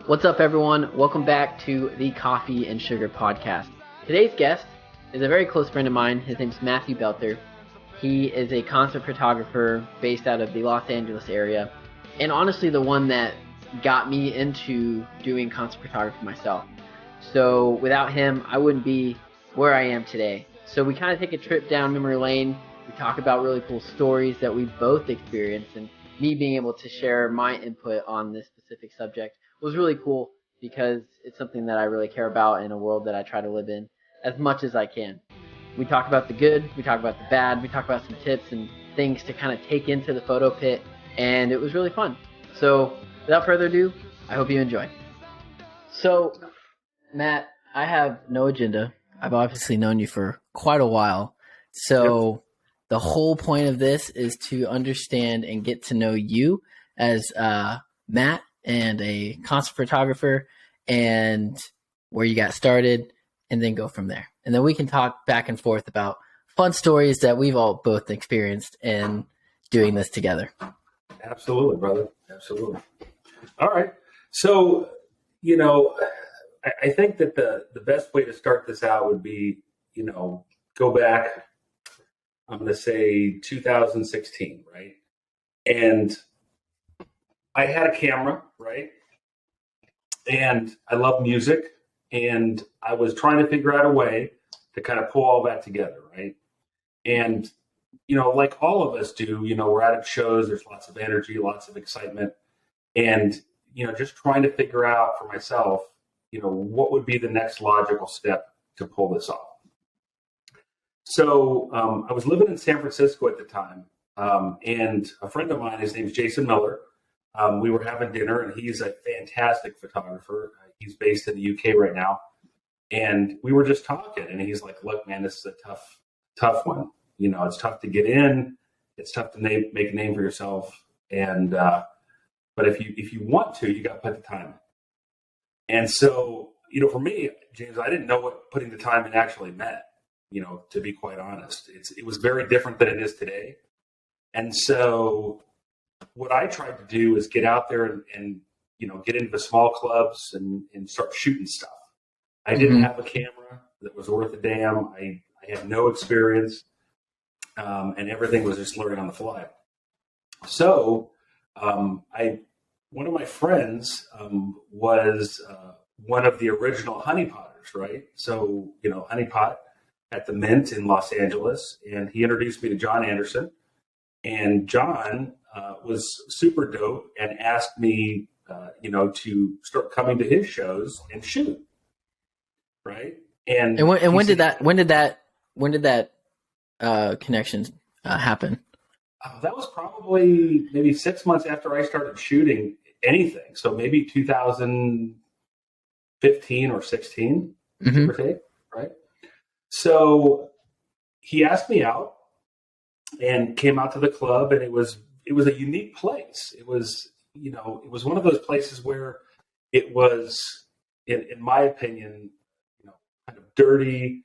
What's up, everyone? Welcome back to the Coffee and Sugar podcast. Today's guest is a very close friend of mine. His name's Matthew Belter. He is a concert photographer based out of the Los Angeles area, and honestly the one that got me into doing concert photography myself. So without him, I wouldn't be where I am today. So we kind of take a trip down memory lane. We talk about really cool stories that we both experienced, and me being able to share my input on this specific subject was really cool because it's something that I really care about in a world that I try to live in as much as I can. We talk about the good, we talk about the bad, we talk about some tips and things to kind of take into the photo pit, and it was really fun. So without further ado, I hope you enjoy. So, Matt, I have no agenda. I've obviously known you for quite a while. So the whole point of this is to understand and get to know you as Matt and a concert photographer and where you got started, and then go from there. And then we can talk back and forth about fun stories that we've all both experienced in doing this together. Absolutely, brother. Absolutely. All right. So, I think that the best way to start this out would be, go back, I'm going to say 2016, right? And I had a camera, right? And I love music, and I was trying to figure out a way to kind of pull all that together, right? And, like all of us do, we're at shows, there's lots of energy, lots of excitement, and, just trying to figure out for myself, what would be the next logical step to pull this off. So I was living in San Francisco at the time, and a friend of mine, his name's Jason Miller, we were having dinner, and he's a fantastic photographer. He's based in the UK right now. And we were just talking, and he's like, look, man, this is a tough one. It's tough to get in. It's tough to make a name for yourself. And, but if you want to, you got to put the time in. And so, for me, James, I didn't know what putting the time in actually meant, to be quite honest. It was very different than it is today. And so what I tried to do is get out there and get into the small clubs and start shooting stuff. I didn't have a camera that was worth a damn. I had no experience, and everything was just learning on the fly. So one of my friends was one of the original honeypotters, right? So, honeypot at the Mint in Los Angeles, and he introduced me to John Anderson. And John was super dope and asked me, to start coming to his shows and shoot, right? And when did that connection happen? That was probably maybe 6 months after I started shooting anything. So maybe 2015 or 16, give or take, right? So he asked me out and came out to the club, and it was a unique place. It was, it was one of those places where it was, in my opinion, kind of dirty,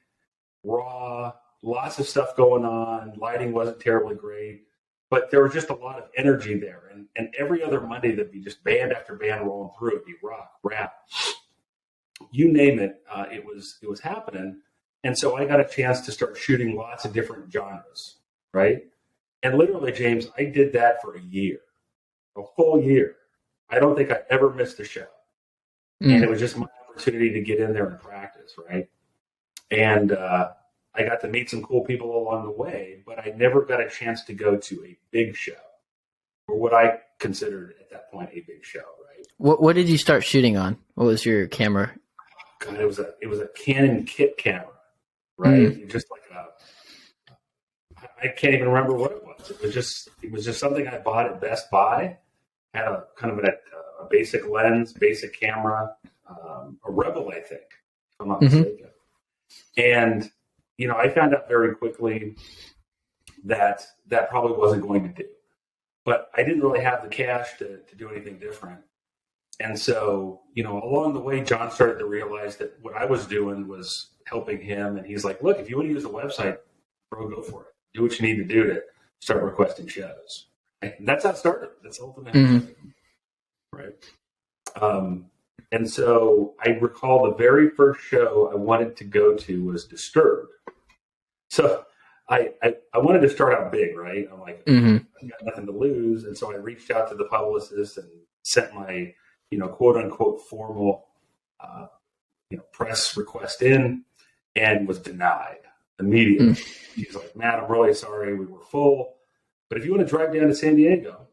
raw, lots of stuff going on. Lighting wasn't terribly great, but there was just a lot of energy there. And every other Monday there'd be just band after band rolling through. It'd be rock, rap, you name it. It was happening. And so I got a chance to start shooting lots of different genres, right? And literally, James, I did that for a full year. I don't think I ever missed a show. And it was just my opportunity to get in there and practice, right? And I got to meet some cool people along the way, but I never got a chance to go to a big show, or what I considered at that point a big show, right? What did you start shooting on? What was your camera? God, it was a Canon kit camera, right? Just like I can't even remember what it was. It was just something I bought at Best Buy. Had a kind of a basic lens, basic camera, a Rebel, I think, if I'm not mistaken. And I found out very quickly that probably wasn't going to do. But I didn't really have the cash to do anything different. And so, along the way, John started to realize that what I was doing was helping him. And he's like, look, if you want to use the website, bro, go for it. Do what you need to do to start requesting shows. And that's how it started. That's ultimately right. And so I recall the very first show I wanted to go to was Disturbed. So I wanted to start out big, right? I'm like, I've got nothing to lose. And so I reached out to the publicist and sent my, quote unquote formal, press request in, and was denied immediately. She's like, Matt, I'm really sorry. We were full. But if you want to drive down to San Diego,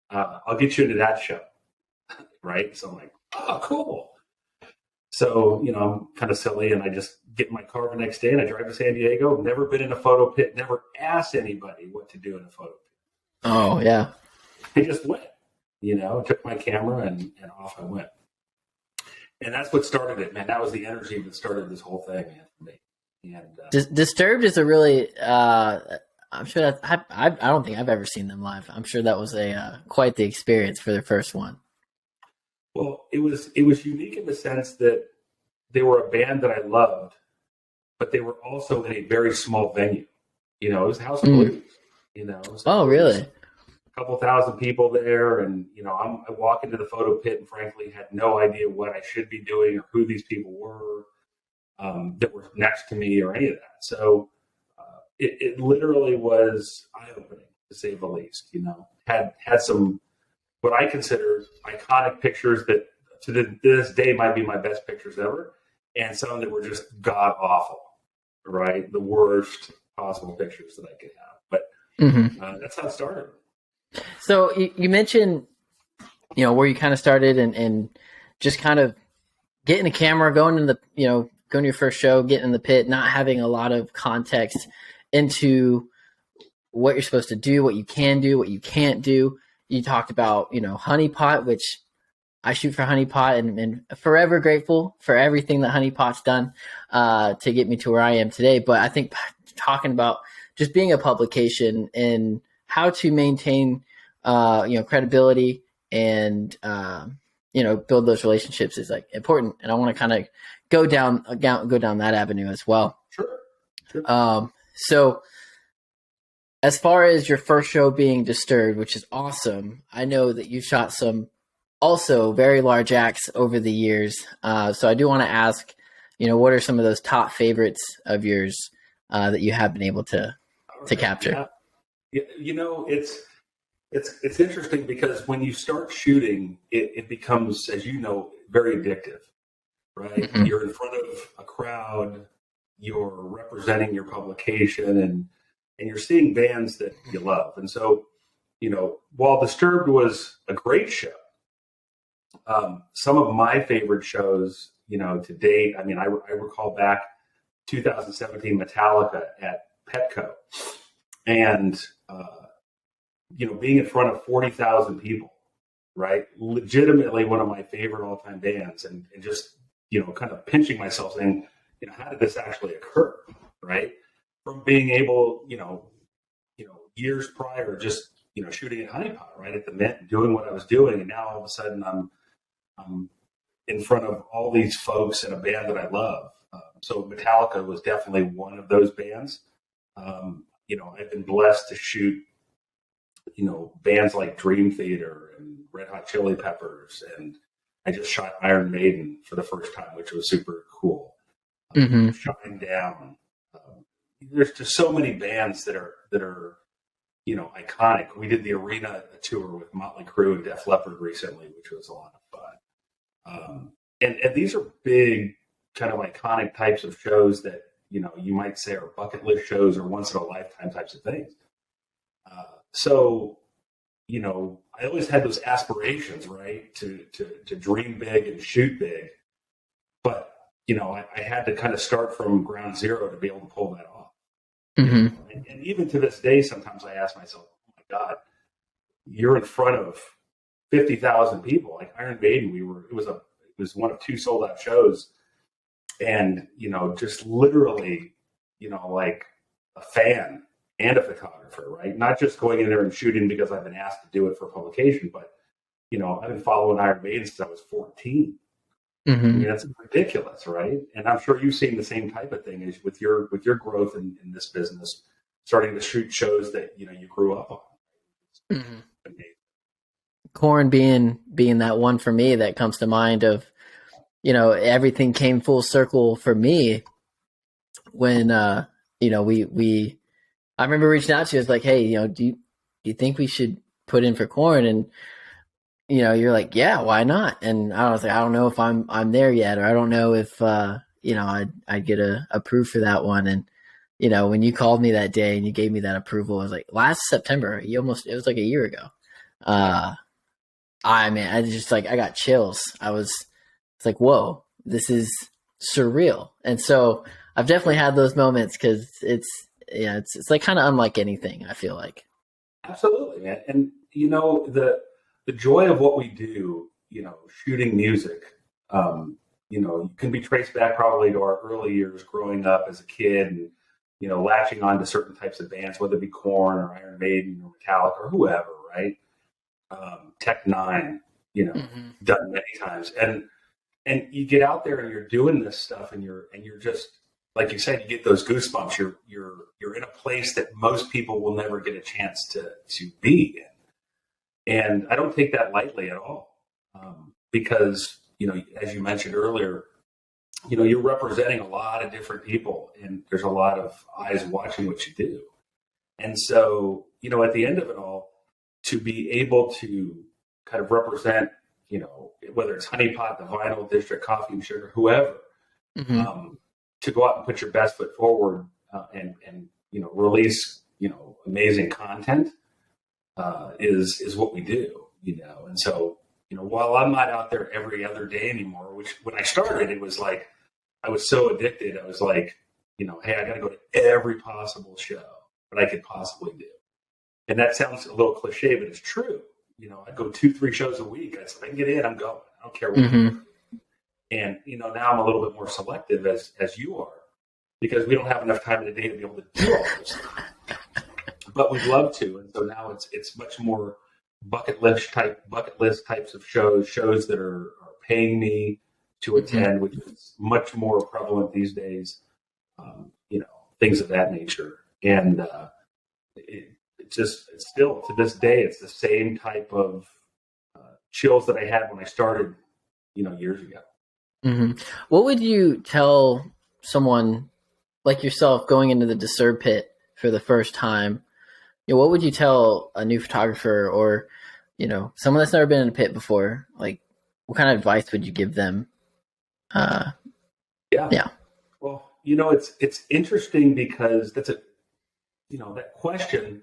I'll get you into that show. Right? So I'm like, oh, cool. So, I'm kind of silly, and I just get in my car the next day and I drive to San Diego. Never been in a photo pit, never asked anybody what to do in a photo pit. Oh, yeah. I just went, took my camera and off I went. And that's what started it, man. That was the energy that started this whole thing, man, for me. And Disturbed is a really, I'm sure that I don't think I've ever seen them live. I'm sure that was a quite the experience for their first one. Well, it was unique in the sense that they were a band that I loved, but they were also in a very small venue. It was House of Blues. Oh, really? A couple thousand people there, and I walk into the photo pit and frankly had no idea what I should be doing or who these people were that were next to me or any of that. So it literally was eye-opening, to say the least. Had some what I consider iconic pictures that to this day might be my best pictures ever, and some that were just god awful, right? The worst possible pictures that I could have. But that's how it started. So you mentioned, where you kind of started and just kind of getting a camera, going to your first show, getting in the pit, not having a lot of context into what you're supposed to do, what you can do, what you can't do. You talked about, Honey Pot, which I shoot for Honey Pot and forever grateful for everything that Honey Pot's done to get me to where I am today. But I think talking about just being a publication and how to maintain, credibility and, build those relationships is like important. And I want to kind of go down that avenue as well. Sure. So as far as your first show being Disturbed, which is awesome, I know that you shot some also very large acts over the years. So I do want to ask, what are some of those top favorites of yours that you have been able to capture? Yeah. It's interesting because when you start shooting, it becomes, as you know, very addictive, right? Mm-hmm. You're in front of a crowd, you're representing your publication, and you're seeing bands that you love. And so, while Disturbed was a great show, some of my favorite shows, to date, I recall back 2017 Metallica at Petco, and being in front of 40,000 people, right? Legitimately one of my favorite all-time bands, and just kind of pinching myself saying, how did this actually occur, right? From being able, years prior, just shooting at Honey Pot, right at the Mint, doing what I was doing, and now all of a sudden I'm in front of all these folks in a band that I love. So Metallica was definitely one of those bands. I've been blessed to shoot, bands like Dream Theater and Red Hot Chili Peppers, and I just shot Iron Maiden for the first time, which was super cool. Shine Down. There's just so many bands that are iconic. We did the arena tour with Motley Crue and Def Leppard recently, which was a lot of fun. And these are big, kind of iconic types of shows that you might say are bucket list shows or once in a lifetime types of things. So I always had those aspirations, right, to dream big and shoot big, but I had to kind of start from ground zero to be able to pull that off. Mm-hmm. And even to this day, sometimes I ask myself, oh my God, you're in front of 50,000 people. Like Iron Maiden, it was one of two sold out shows. And, just literally, like a fan and a photographer, right? Not just going in there and shooting because I've been asked to do it for publication, but, I've been following Iron Maiden since I was 14. Mm-hmm. That's ridiculous, right? And I'm sure you've seen the same type of thing as with your growth in this business, starting to shoot shows that you grew up on. Korn being that one for me that comes to mind of everything came full circle for me when, I remember reaching out to you. I was like, hey, do you think we should put in for corn? And, you're like, yeah, why not? And I was like, I don't know if I'm there yet, or I don't know if, I'd get approved for that one. And, when you called me that day and you gave me that approval, I was like, last September, it was like a year ago. I just like, I got chills. It's like, whoa, this is surreal. And so I've definitely had those moments because it's like kind of unlike anything, I feel like. Absolutely, man. And the joy of what we do, shooting music, can be traced back probably to our early years growing up as a kid and, latching on to certain types of bands, whether it be Korn or Iron Maiden or Metallica or whoever, right? Tech Nine, done many times. And you get out there and you're doing this stuff and you're just, like you said, you get those goosebumps. You're in a place that most people will never get a chance to be in. And I don't take that lightly at all. Because, as you mentioned earlier, you're representing a lot of different people and there's a lot of eyes watching what you do. And so, at the end of it all, to be able to kind of represent, whether it's Honey Pot, the Vinyl District, Coffee and Sugar, whoever, to go out and put your best foot forward and release, amazing content is what we do, And so, while I'm not out there every other day anymore, which when I started, it was like, I was so addicted. I was like, hey, I got to go to every possible show that I could possibly do. And that sounds a little cliche, but it's true. I go 2-3 shows a week. If I can get in, I'm going. I don't care what. And, now I'm a little bit more selective as you are, because we don't have enough time in the day to be able to do all this. But we'd love to. And so now it's much more bucket list types of shows that are paying me to attend, which is much more prevalent these days, things of that nature. And it's still to this day, it's the same type of chills that I had when I started, years ago. What would you tell someone like yourself going into the Disturb pit for the first time? What would you tell a new photographer or, someone that's never been in a pit before? Like, what kind of advice would you give them? Yeah. Well, it's interesting because that's that question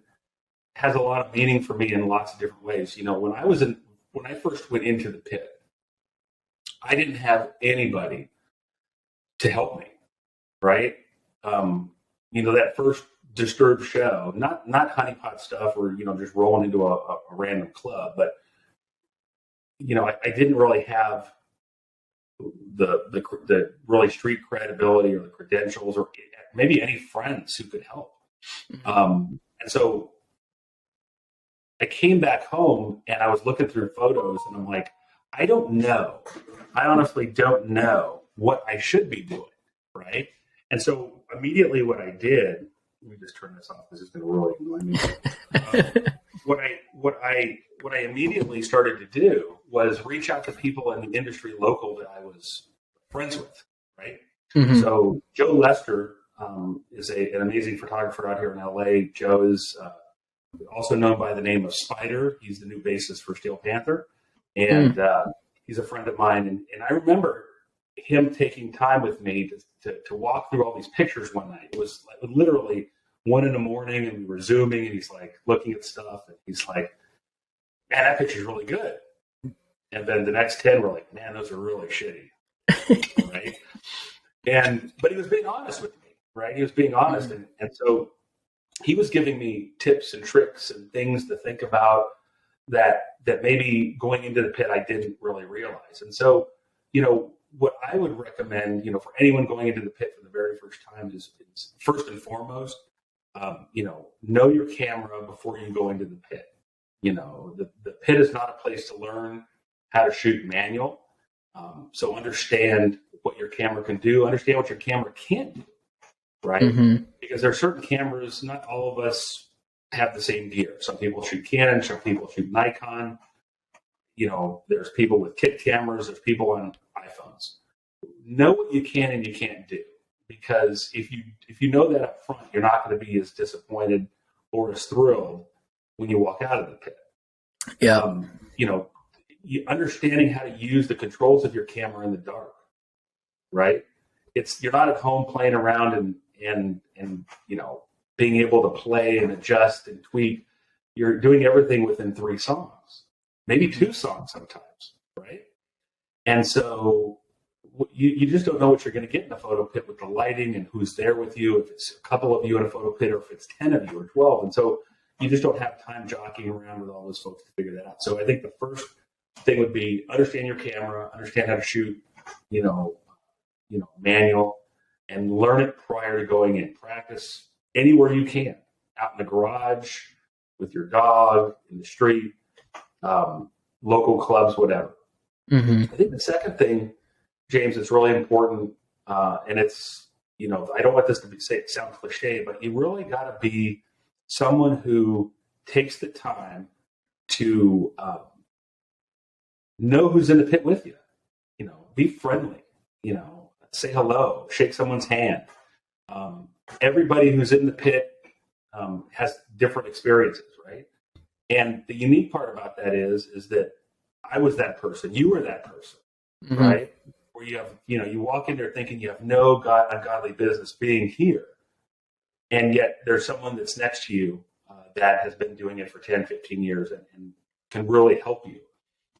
has a lot of meaning for me in lots of different ways. When I first went into the pit, I didn't have anybody to help me, right? That first Disturbed show, not honeypot stuff or, just rolling into a random club, but, I didn't really have the really street credibility or the credentials or maybe any friends who could help. And so I came back home and I was looking through photos and I'm like, I don't know. I honestly don't know what I should be doing. Right. And so immediately what I did, let me just turn this off. This is going to really annoy me. What I immediately started to do was reach out to people in the industry local that I was friends with. Right. So Joe Lester is an amazing photographer out here in LA. Joe is also known by the name of Spider. He's the new bassist for Steel Panther. And he's a friend of mine. And I remember him taking time with me to walk through all these pictures one night. It was like literally 1 a.m. and we were Zooming and he's like looking at stuff and he's like, man, that picture's really good. And then the next 10 were like, man, those are really shitty. Right. But he was being honest with me, right? He was being honest. And so he was giving me tips and tricks and things to think about that maybe going into the pit I didn't really realize. And so, what I would recommend, for anyone going into the pit for the very first time is first and foremost, know your camera before you go into the pit. The pit is not a place to learn how to shoot manual. So understand what your camera can do, understand what your camera can't do, right? Because there are certain cameras, not all of us have the same gear. Some people shoot Canon, some people shoot Nikon. There's people with kit cameras, there's people on iPhones. know what you can and you can't do, because if you know that up front, you're not going to be as disappointed or as thrilled when you walk out of the pit. Yeah. Understanding how to use the controls of your camera in the dark, right? You're not at home playing around and being able to play and adjust and tweak. You're doing everything within 3 songs, maybe 2 songs sometimes, right? And so you just don't know what you're going to get in a photo pit with the lighting and who's there with you, if it's a couple of you in a photo pit or if it's 10 of you or 12. And so you just don't have time jockeying around with all those folks to figure that out. So I think the first thing would be understand your camera, understand how to shoot, manual, and learn it prior to going in. Practice anywhere you can, out in the garage, with your dog, in the street, local clubs, whatever. Mm-hmm. I think the second thing, James, is really important, and it's, I don't want this to sound cliche, but you really got to be someone who takes the time to know who's in the pit with you. Be friendly. Say hello, shake someone's hand. Everybody who's in the pit has different experiences, right? And the unique part about that is that I was that person, you were that person, mm-hmm. right? Where you have, you walk in there thinking you have no ungodly business being here. And yet there's someone that's next to you that has been doing it for 10, 15 years and can really help you.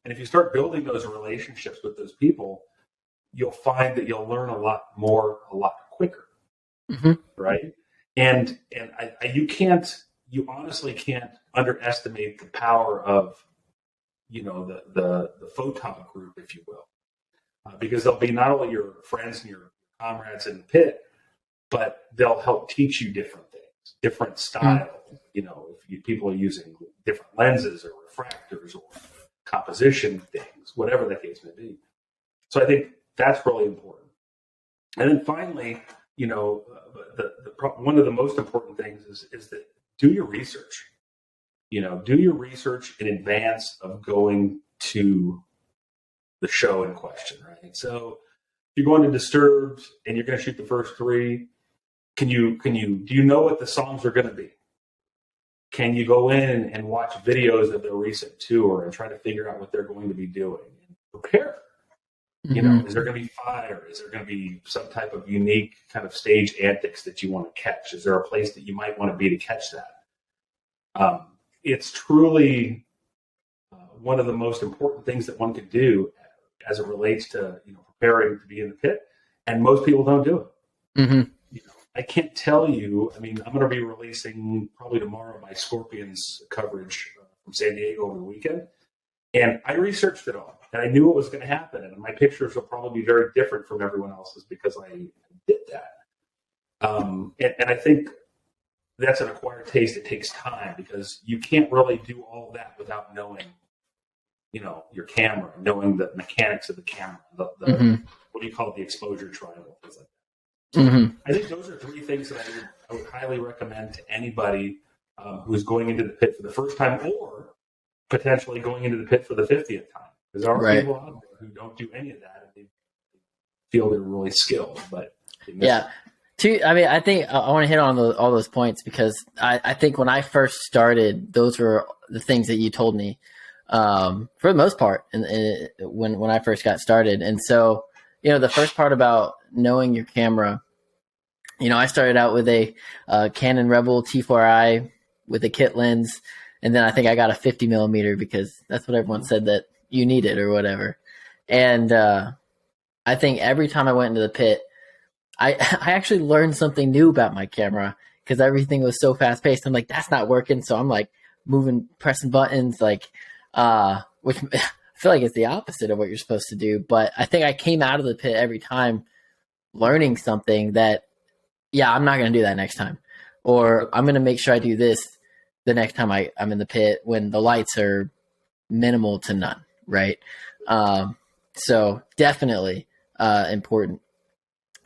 And if you start building those relationships with those people, you'll find that you'll learn a lot more, a lot quicker, mm-hmm. right? And you honestly can't underestimate the power of, the photon group, if you will, because they'll be not only your friends and your comrades in the pit, but they'll help teach you different things, different styles. Mm-hmm. If people are using different lenses or refractors or composition things, whatever the case may be. So I think that's really important. And then finally, one of the most important things is that do your research. Do your research in advance of going to the show in question, right? So if you're going to Disturbed and you're going to shoot the first 3, do you know what the songs are going to be? Can you go in and watch videos of their recent tour and try to figure out what they're going to be doing and prepare? Mm-hmm. Is there going to be fire? Is there going to be some type of unique kind of stage antics that you want to catch? Is there a place that you might want to be to catch that? It's truly one of the most important things that one could do as it relates to preparing to be in the pit, and most people don't do it. Mm-hmm. I can't tell you. I mean, I'm going to be releasing probably tomorrow my Scorpions coverage from San Diego over the weekend, and I researched it all, and I knew what was going to happen, and my pictures will probably be very different from everyone else's because I did that. And I think that's an acquired taste. It takes time because you can't really do all that without knowing, your camera, knowing the mechanics of the camera, mm-hmm. what do you call it, the exposure triangle, things like that. So mm-hmm. I think those are 3 things that I would highly recommend to anybody who's going into the pit for the first time or potentially going into the pit for the 50th time. Because there are people out there who don't do any of that and they feel they're really skilled, but yeah. I think I want to hit on all those points because I think when I first started, those were the things that you told me for the most part when I first got started. And so, the first part about knowing your camera, I started out with a Canon Rebel T4i with a kit lens. And then I think I got a 50 millimeter because that's what everyone said that you needed or whatever. And I think every time I went into the pit, I actually learned something new about my camera because everything was so fast paced. I'm like, that's not working. So I'm like pressing buttons, which I feel like it's the opposite of what you're supposed to do. But I think I came out of the pit every time learning something that, I'm not going to do that next time. Or I'm going to make sure I do this the next time I'm in the pit when the lights are minimal to none. Right. So definitely important.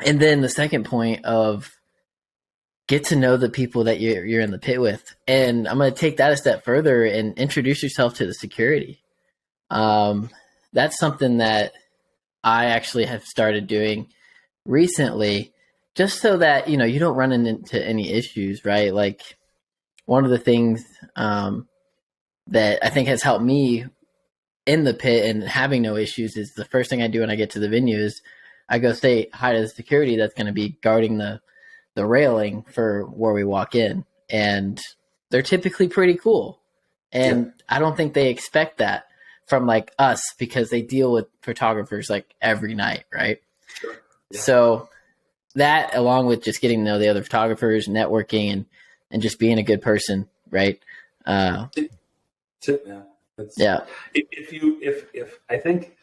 And then the second point of get to know the people that you're in the pit with. And I'm going to take that a step further and introduce yourself to the security. That's something that I actually have started doing recently, just so that, you don't run into any issues, right? Like, one of the things that I think has helped me in the pit and having no issues is the first thing I do when I get to the venue is I go say hi to the security that's going to be guarding the railing for where we walk in. And they're typically pretty cool. And I don't think they expect that from like us, because they deal with photographers like every night, right? Sure. Yeah. So that, along with just getting to know the other photographers, networking, and just being a good person, right? That's it, man. Yeah. If I think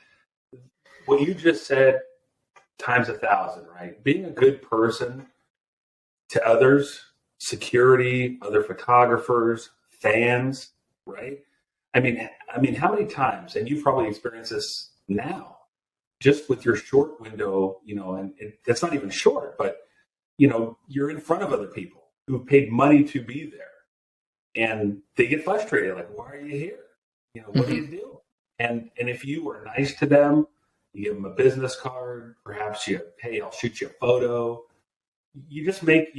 what you just said times 1,000, right? Being a good person to others, security, other photographers, fans, right? I mean, how many times, and you've probably experienced this now, just with your short window, and it's not even short, but you're in front of other people who paid money to be there, and they get frustrated, like, why are you here? What do you do? And if you were nice to them, you give them a business card, perhaps hey, I'll shoot you a photo. You just make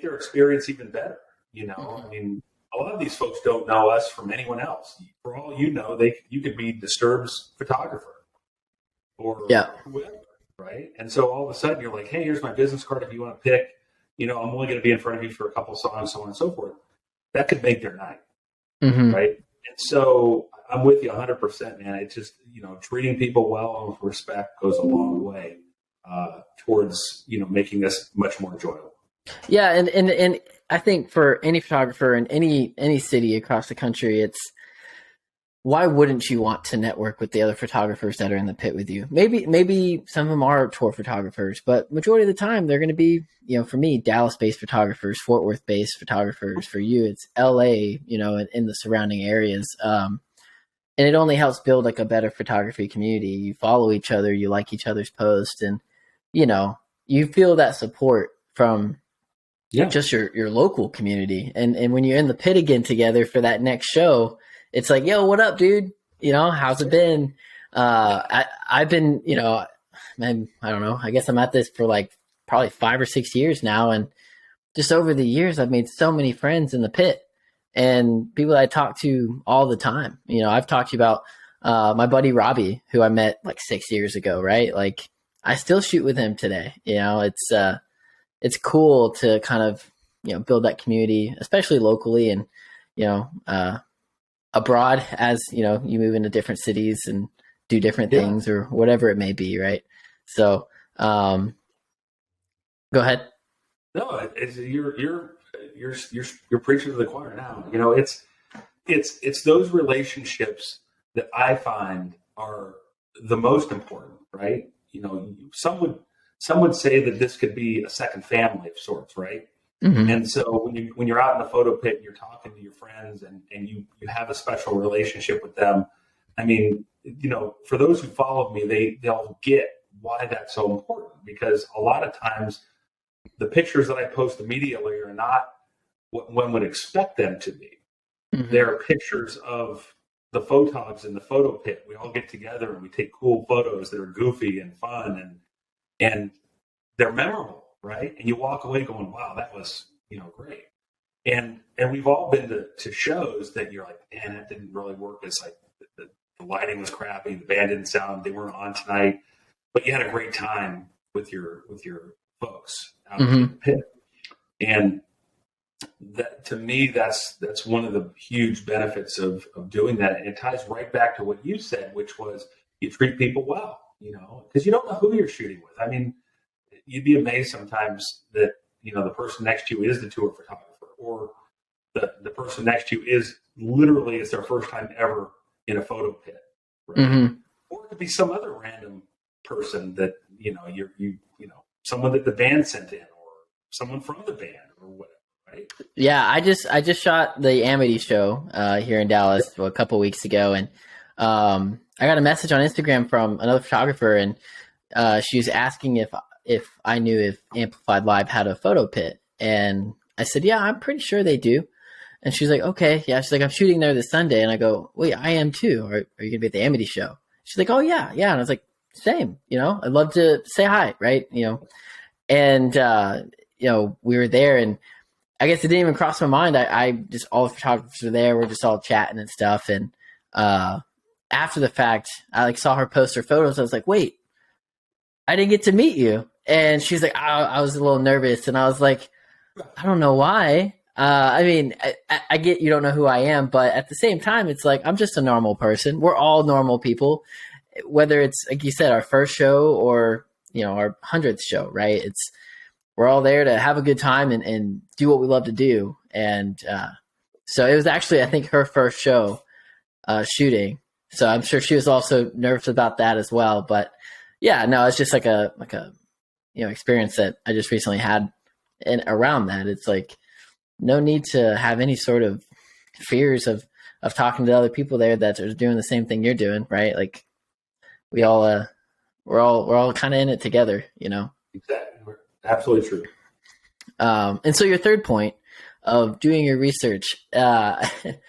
their experience even better. I mean, a lot of these folks don't know us from anyone else. For all you know, you could be Disturbed's photographer or whoever, right? And so all of a sudden you're like, hey, here's my business card. If you want to pick, I'm only going to be in front of you for a couple songs, so on and so forth. That could make their night, right? And so I'm with you 100%, man. It's just, treating people well and with respect goes a long way towards, making this much more enjoyable. Yeah. And I think for any photographer in any city across the country, it's, why wouldn't you want to network with the other photographers that are in the pit with you? Maybe some of them are tour photographers, but majority of the time they're going to be, for me, Dallas-based photographers, Fort Worth-based photographers. For you, it's LA, in the surrounding areas. And it only helps build like a better photography community. You follow each other, you like each other's posts, and, you feel that support from just your local community. And when you're in the pit again together for that next show, it's like, yo, what up, dude? How's it been? I've been, man, I don't know. I guess I'm at this for like probably 5 or 6 years now. And just over the years, I've made so many friends in the pit and people that I talk to all the time. I've talked to you about my buddy Robbie, who I met like 6 years ago, right? Like, I still shoot with him today. It's cool to kind of, build that community, especially locally and, abroad, as you move into different cities and do different things or whatever it may be, right? So go ahead. No, you're preaching to the choir now. It's those relationships that I find are the most important, right? Some would say that this could be a second family of sorts, right? Mm-hmm. And so when you're out in the photo pit, you're talking to your friends and you have a special relationship with them. I mean, for those who follow me, they'll get why that's so important, because a lot of times the pictures that I post immediately are not what one would expect them to be. Mm-hmm. They're pictures of the photogs in the photo pit. We all get together and we take cool photos that are goofy and fun and they're memorable, right? And you walk away going, wow, that was, great. And we've all been to shows that you're like, man, that didn't really work. It's like the lighting was crappy, the band didn't sound, they weren't on tonight, but you had a great time with your folks out in the pit. And that, to me, that's one of the huge benefits of doing that. And it ties right back to what you said, which was you treat people well, because you don't know who you're shooting with. I mean, you'd be amazed sometimes that, the person next to you is the tour photographer, or the person next to you is literally, it's their first time ever in a photo pit, right? Mm-hmm. Or it could be some other random person that, someone that the band sent in, or someone from the band, or whatever. Right? Yeah, I just shot the Amity show here in Dallas a couple weeks ago, and I got a message on Instagram from another photographer, and she was asking if I knew if Amplified Live had a photo pit, and I said, yeah, I'm pretty sure they do. And she's like, okay, yeah. She's like, I'm shooting there this Sunday, and I go, wait, I am too. Are you gonna be at the Amity show? She's like, oh yeah. And I was like, same, I'd love to say hi, right? And, we were there, and I guess it didn't even cross my mind. I just, all the photographers were there. We're just all chatting and stuff. And after the fact, I like saw her post her photos. I was like, wait, I didn't get to meet you. And she's like, I was a little nervous. And I was like, I don't know why. I mean, I get you don't know who I am, but at the same time, it's like, I'm just a normal person. We're all normal people, whether it's, like you said, our first show or, our 100th show, right? We're all there to have a good time and do what we love to do. And so it was actually, I think, her first show shooting. So I'm sure she was also nervous about that as well. But yeah, no, it's just like a experience that I just recently had. And around that, it's like no need to have any sort of fears of talking to other people there that are doing the same thing you're doing, right? Like we're all kind of in it together, Exactly. Absolutely true. And so your third point of doing your research, it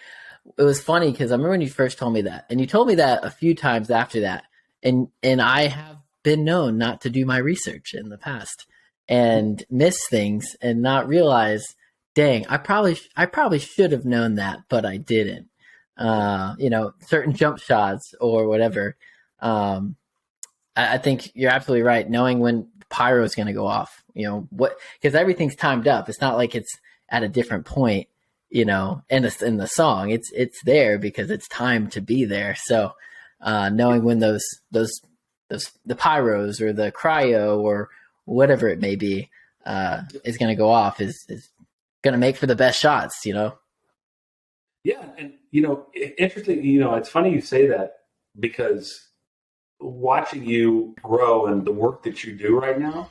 was funny because I remember when you first told me that, and you told me that a few times after that, and I have been known not to do my research in the past and miss things and not realize, dang, I probably should have known that, but I didn't. Certain jump shots or whatever. I think you're absolutely right. Knowing when pyro is going to go off, because everything's timed up. It's not like it's at a different point, in the song. It's there because it's timed to be there. So knowing when those the pyros or the cryo or whatever it may be is going to go off is going to make for the best shots. Yeah, and interesting. It's funny you say that because watching you grow and the work that you do right now,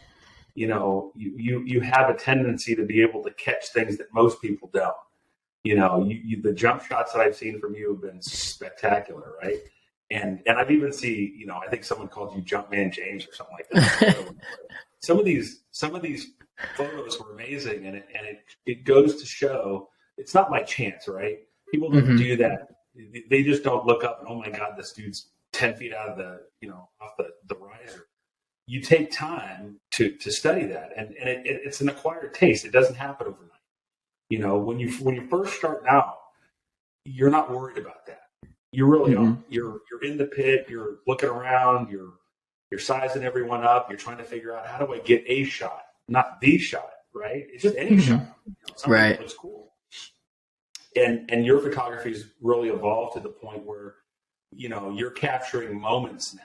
you have a tendency to be able to catch things that most people don't. The jump shots that I've seen from you have been spectacular, right? And I've even seen, I think someone called you Jumpman James or something like that. some of these photos were amazing, and it goes to show it's not by chance, right? People don't do that. They just don't look up and, oh my God, this dude's 10 feet out of off the riser. You take time to study that, and it's an acquired taste. It doesn't happen overnight. When you first start out, you're not worried about that. You really are. You're in the pit. You're looking around. You're sizing everyone up. You're trying to figure out, how do I get a shot, not the shot, right? It's just any shot. Something right. that looks cool. And your photography's really evolved to the point where you're capturing moments now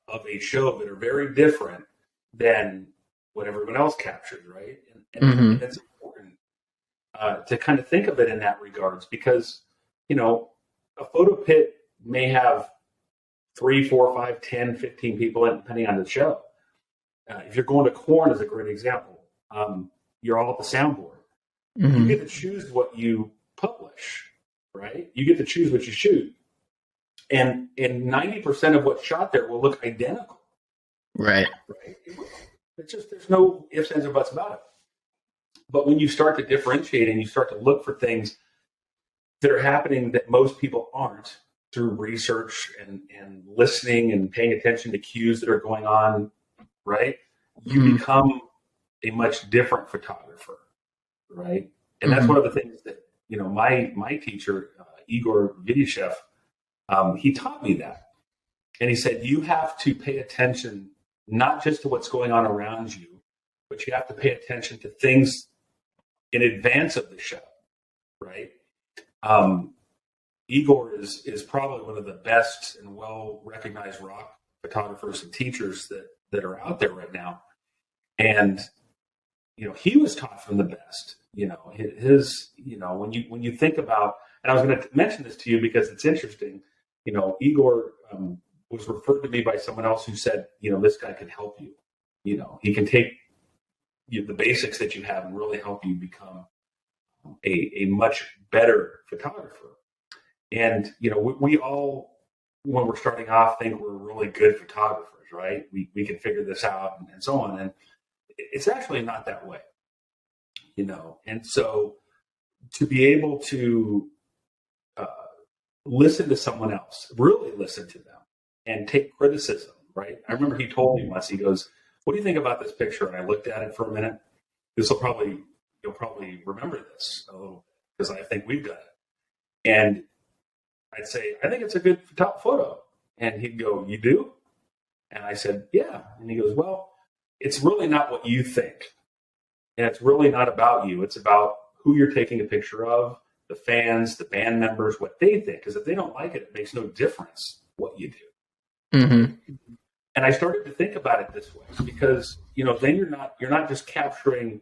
of a show that are very different than what everyone else captures, right? And it's important to kind of think of it in that regards because, a photo pit may have 3, 4, 5, 10, 15 people in, depending on the show. If you're going to Corn is a great example. You're all at the soundboard. You get to choose what you publish, right? You get to choose what you shoot. And 90% of what's shot there will look identical. Right. It's just, there's no ifs, ands, or buts about it. But when you start to differentiate and you start to look for things that are happening that most people aren't through research and listening and paying attention to cues that are going on, right? You become a much different photographer, right? And that's one of the things that, my teacher, Igor Vidishev, he taught me that. And he said, you have to pay attention not just to what's going on around you, but you have to pay attention to things in advance of the show, right? Igor is probably one of the best and well-recognized rock photographers and teachers that are out there right now. And, he was taught from the best. When you think about, and I was going to mention this to you because it's interesting, Igor was referred to me by someone else who said, this guy can help you. He can take the basics that you have and really help you become a much better photographer. And, we all, when we're starting off, think we're really good photographers, right? We can figure this out and so on. And it's actually not that way, And so to be able to listen to someone else, really listen to them and take criticism right? I remember he told me once, he goes, what do you think about this picture? And I looked at it for a minute. You'll probably remember this a little bit because I think we've done it. And I'd say, I think it's a good top photo. And he'd go, you do? And I said, yeah. And he goes, well, it's really not what you think. And it's really not about you. It's about who you're taking a picture of, the fans, the band members, what they think. Because if they don't like it, it makes no difference what you do. Mm-hmm. And I started to think about it this way because, then you're not just capturing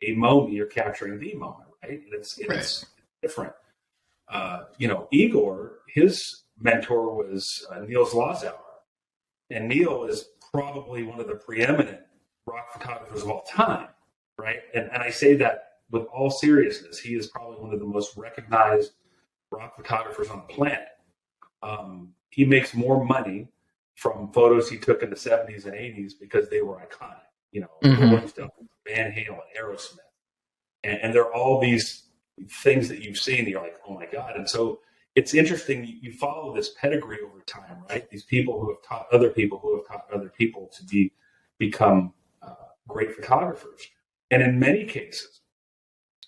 a moment, you're capturing the moment, right? And it's different. Igor, his mentor was Neil Zlazauer. And Neil is probably one of the preeminent rock photographers of all time, right? And I say that with all seriousness. He is probably one of the most recognized rock photographers on the planet. He makes more money from photos he took in the 70s and 80s because they were iconic. Rolling Stones, Van Halen, Aerosmith. And there are all these things that you've seen that you're like, oh my God. And so it's interesting. You follow this pedigree over time, right? These people who have taught other people who have taught other people to become great photographers. And in many cases,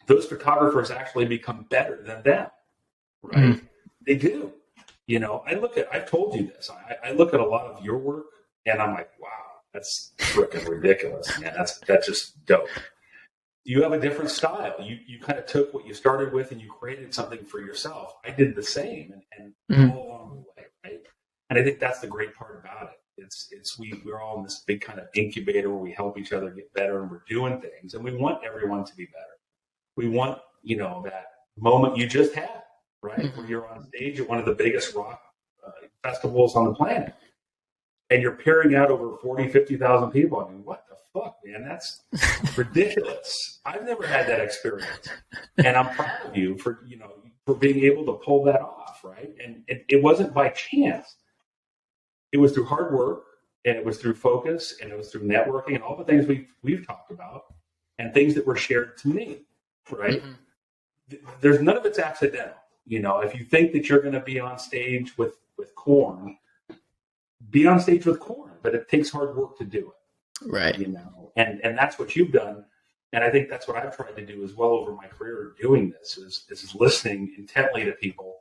those photographers actually become better than them, right? Mm. They do. I've told you this. I look at a lot of your work and I'm like, wow, that's freaking ridiculous, man. That's just dope. You have a different style. You kind of took what you started with and you created something for yourself. I did the same and all along the way, right? And I think that's the great part about it. We're all in this big kind of incubator where we help each other get better and we're doing things and we want everyone to be better. We want, that moment you just had, right? Where you're on stage at one of the biggest rock festivals on the planet and you're peering out over 40, 50,000 people. I mean, what the fuck, man? That's ridiculous. I've never had that experience. And I'm proud of you for being able to pull that off, right? And it wasn't by chance. It was through hard work and it was through focus and it was through networking and all the things we've talked about and things that were shared to me, right? There's none of it's accidental. If you think that you're going to be on stage with Korn, be on stage with Korn, but it takes hard work to do it. Right. And that's what you've done. And I think that's what I've tried to do as well over my career doing this is listening intently to people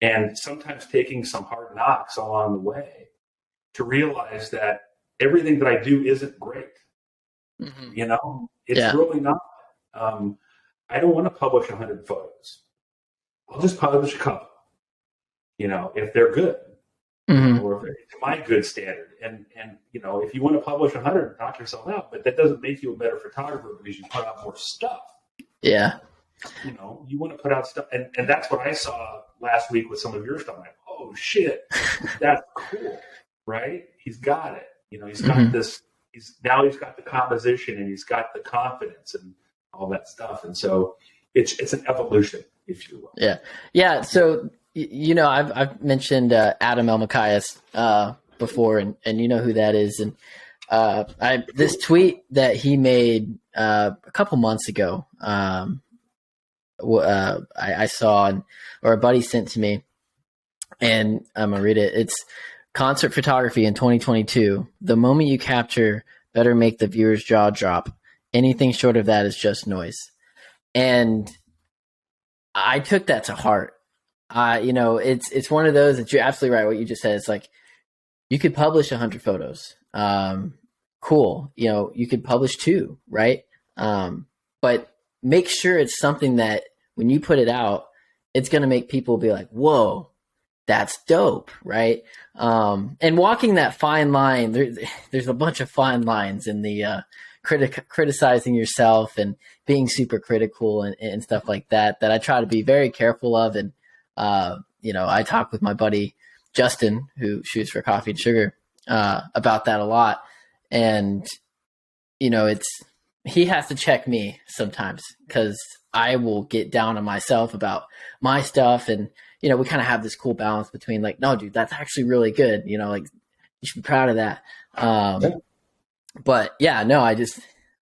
and sometimes taking some hard knocks along the way to realize that everything that I do isn't great. It's really not. I don't want to publish 100 photos. I'll just publish a couple, if they're good. Or if they're to my good standard. And if you want to publish 100, knock yourself out, but that doesn't make you a better photographer because you put out more stuff. Yeah. You want to put out stuff. And that's what I saw last week with some of your stuff. I'm like, oh shit, that's cool, right? He's got it. He's got this, he's got the composition and he's got the confidence and all that stuff. And so it's an evolution, if you will. Yeah. Yeah. So, I've mentioned Adam Elmakias before, and you know who that is. And this tweet that he made a couple months ago, I saw, or a buddy sent to me, and I'm gonna read it. It's concert photography in 2022. The moment you capture better make the viewer's jaw drop. Anything short of that is just noise. And I took that to heart. It's one of those that you're absolutely right. What you just said, it's like, you could publish 100 photos. Cool. You could publish 2, right? But make sure it's something that when you put it out, it's going to make people be like, whoa, that's dope. Right. And walking that fine line, there's a bunch of fine lines in the, criticizing yourself and being super critical and stuff like that I try to be very careful of. And, I talk with my buddy Justin, who shoots for Coffee and Sugar, about that a lot. And, he has to check me sometimes because I will get down on myself about my stuff. And, we kind of have this cool balance between like, no, dude, that's actually really good. You should be proud of that. But yeah, no,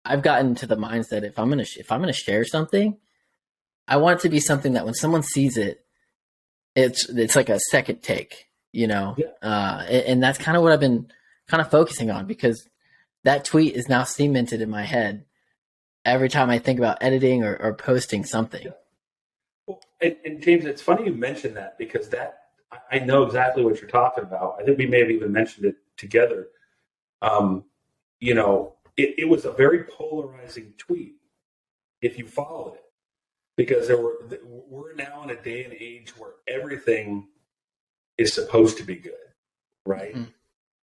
I've gotten to the mindset if I'm gonna share something, I want it to be something that when someone sees it, it's like a second take, Yeah. And that's kind of what I've been kind of focusing on, because that tweet is now cemented in my head every time I think about editing or posting something. Yeah. Well, and James, it's funny you mentioned that, because I know exactly what you're talking about. I think we may have even mentioned it together. It was a very polarizing tweet if you followed it, because we're now in a day and age where everything is supposed to be good, right? Mm-hmm.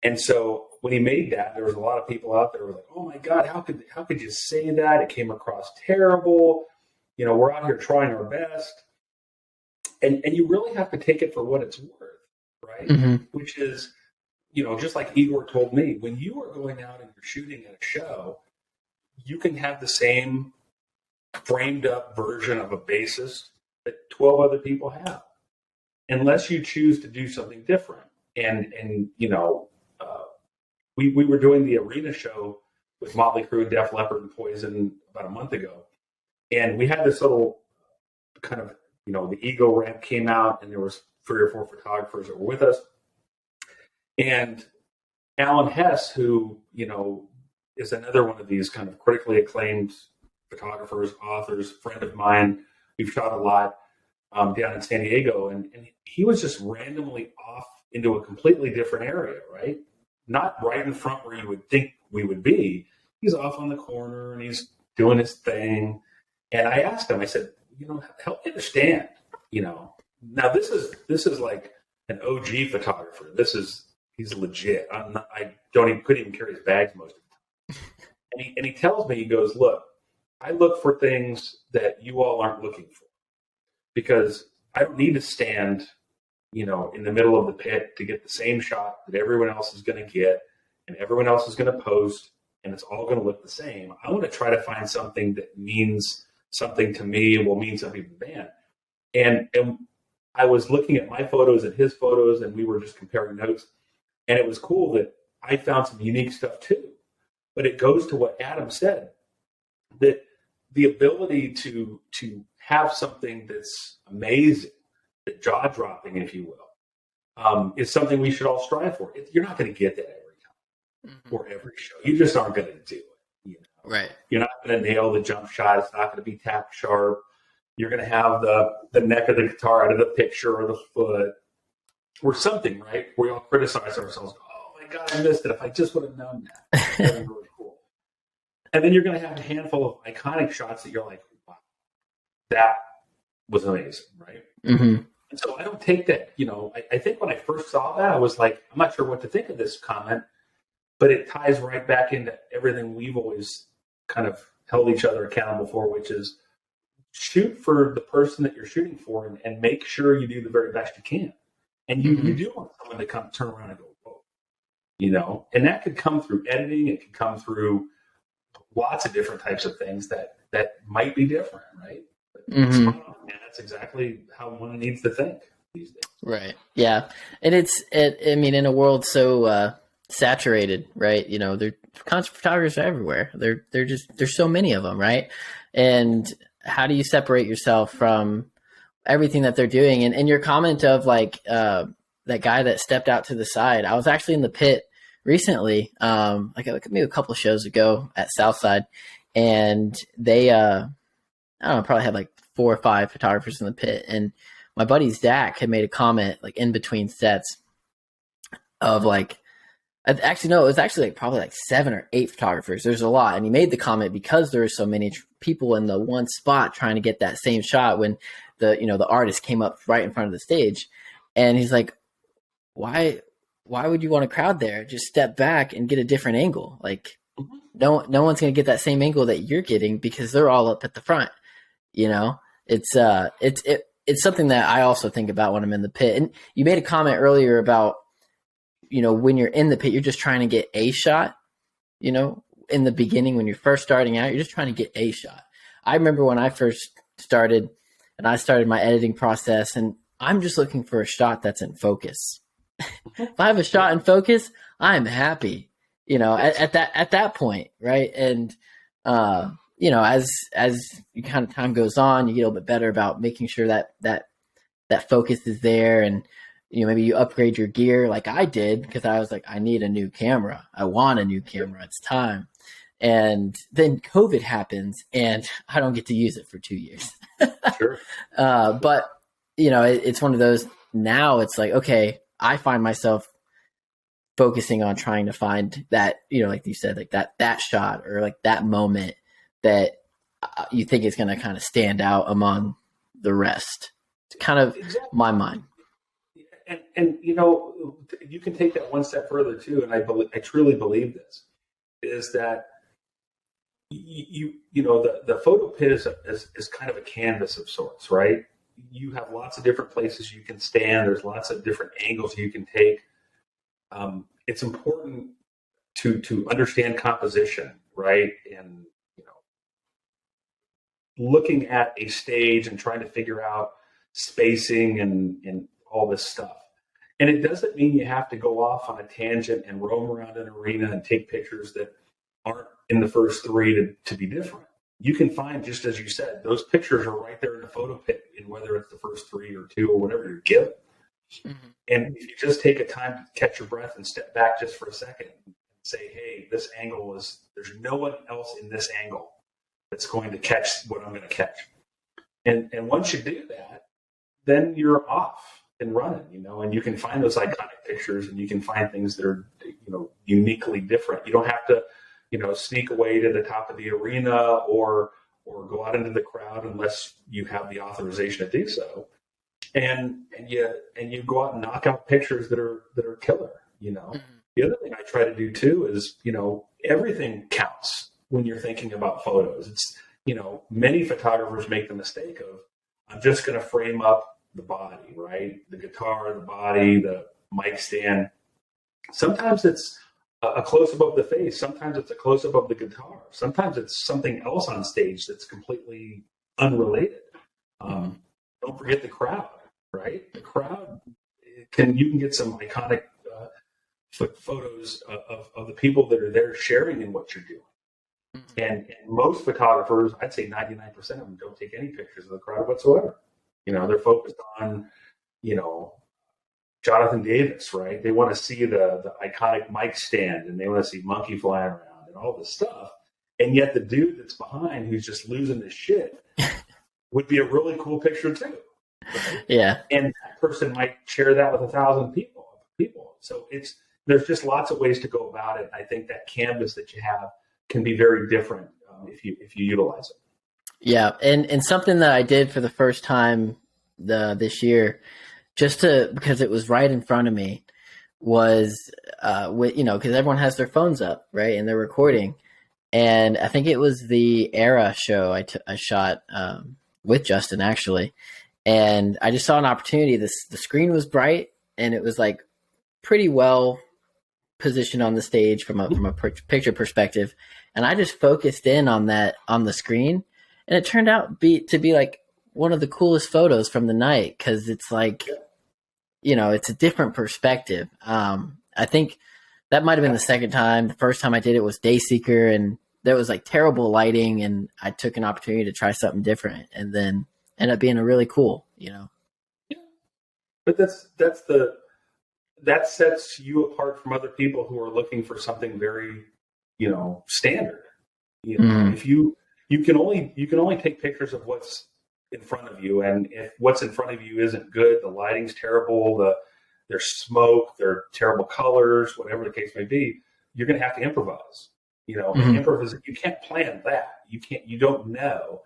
And so when he made that, there was a lot of people out there who were like, "Oh my God, how could you say that? It came across terrible. We're out here trying our best." And you really have to take it for what it's worth, right? Mm-hmm. Which is, just like Igor told me, when you are going out and you're shooting at a show, you can have the same framed up version of a bassist that 12 other people have, unless you choose to do something different. And we were doing the arena show with Motley Crue, Def Leppard, and Poison about a month ago, and we had this little kind of, the ego ramp came out, and there was 3 or 4 photographers that were with us, and Alan Hess, who is another one of these kind of critically acclaimed photographers, authors, friend of mine. We've shot a lot down in San Diego, and he was just randomly off into a completely different area, right? Not right in front where you would think we would be. He's off on the corner and he's doing his thing. And I asked him, I said, help me understand, now this is like an OG photographer. He's legit. Couldn't even carry his bags most of the time. And he tells me, he goes, "Look, I look for things that you all aren't looking for, because I don't need to stand, in the middle of the pit to get the same shot that everyone else is going to get and everyone else is going to post, and it's all going to look the same. I want to try to find something that means something to me and will mean something to the band." And I was looking at my photos and his photos, and we were just comparing notes. And it was cool that I found some unique stuff too. But it goes to what Adam said, that the ability to have something that's amazing, that jaw-dropping, if you will, is something we should all strive for. You're not going to get that every time or every show. You just aren't going to do it. Right. You're not going to nail the jump shot. It's not going to be tap sharp. You're going to have the neck of the guitar out of the picture, or the foot, or something, right? We all criticize ourselves. "Oh my God, I missed it. If I just would have known that. That was really cool." And then you're going to have a handful of iconic shots that you're like, "Wow, that was amazing," right? Mm-hmm. And so I don't take that, I think when I first saw that, I was like, I'm not sure what to think of this comment, but it ties right back into everything we've always kind of held each other accountable for, which is shoot for the person that you're shooting for, and make sure you do the very best you can. And you do want someone to turn around and go, "Whoa," and that could come through editing. It could come through lots of different types of things that might be different, right? And that's exactly how one needs to think these days. Right. Yeah. And in a world so saturated, right? Concert photographers are everywhere. There's so many of them, right? And how do you separate yourself from everything that they're doing? And your comment of like that guy that stepped out to the side. I was actually in the pit recently, like maybe a couple of shows ago at Southside, and they I don't know, probably had like 4 or 5 photographers in the pit, and my buddy Zach had made a comment like in between sets of like, actually no, it was actually like probably like 7 or 8 photographers. There's a lot, and he made the comment because there were so many people in the one spot trying to get that same shot when the artist came up right in front of the stage, and he's like, why would you want a crowd there? Just step back and get a different angle. Like no one's going to get that same angle that you're getting because they're all up at the front. It's something that I also think about when I'm in the pit. And you made a comment earlier about, when you're in the pit, you're just trying to get a shot, in the beginning, when you're first starting out, you're just trying to get a shot. I remember when I first started and I started my editing process, and I'm just looking for a shot that's in focus. If I have a shot in focus, I'm happy, at that point. Right. And, as you kind of time goes on, you get a little bit better about making sure that focus is there. And, maybe you upgrade your gear like I did, because I was like, I need a new camera. I want a new camera. It's time. And then COVID happens and I don't get to use it for 2 years. Sure. But it's one of those, now it's like, okay, I find myself focusing on trying to find that, like you said, like that shot or like that moment that you think is going to kind of stand out among the rest. It's kind of my mind. And you can take that one step further too. And I truly believe this is that the photo pit is kind of a canvas of sorts, right? You have lots of different places you can stand. There's lots of different angles you can take. It's important to understand composition, right? And looking at a stage and trying to figure out spacing and all this stuff. And it doesn't mean you have to go off on a tangent and roam around an arena and take pictures that aren't in the first three to be different. You can find, just as you said, those pictures are right there in the photo pit, in whether it's the first three or two or whatever you're given. Mm-hmm. And if you just take a time to catch your breath and step back just for a second and say, hey, this angle there's no one else in this angle that's going to catch what I'm going to catch. And once you do that, then you're off and running, and you can find those iconic pictures and you can find things that are, uniquely different. You don't have to, sneak away to the top of the arena or go out into the crowd unless you have the authorization to do so. And you go out and knock out pictures that are killer, Mm-hmm. The other thing I try to do too is, everything counts when you're thinking about photos. It's, many photographers make the mistake of, I'm just going to frame up the body, right? The guitar, the body, the mic stand. Sometimes it's a close-up of the face. Sometimes it's a close-up of the guitar. Sometimes it's something else on stage that's completely unrelated. Don't forget the crowd, right? The crowd, you can get some iconic photos of the people that are there sharing in what you're doing. And most photographers, I'd say 99% of them, don't take any pictures of the crowd whatsoever. They're focused on, Jonathan Davis, right? They want to see the iconic mic stand and they want to see Monkey flying around and all this stuff. And yet the dude that's behind who's just losing his shit would be a really cool picture too. Right? Yeah. And that person might share that with 1,000 people. So there's just lots of ways to go about it. I think that canvas that you have can be very different if you utilize it. Yeah, and something that I did for the first time this year, because it was right in front of me, was because everyone has their phones up, right, and they're recording, and I think it was the Era show I shot with Justin actually, and I just saw an opportunity. The screen was bright and it was like pretty well positioned on the stage from a picture perspective, and I just focused in on the screen, and it turned out to be like one of the coolest photos from the night, because it's like, it's a different perspective. I think that might have been the second time. The first time I did it was Dayseeker, and there was like terrible lighting, and I took an opportunity to try something different, and then ended up being a really cool. Yeah. But that sets you apart from other people who are looking for something very, standard. If you can only take pictures of what's in front of you, and if what's in front of you isn't good, the lighting's terrible, there's smoke, there are terrible colors, whatever the case may be, you're going to have to improvise. Improvise. You can't plan that. You don't know.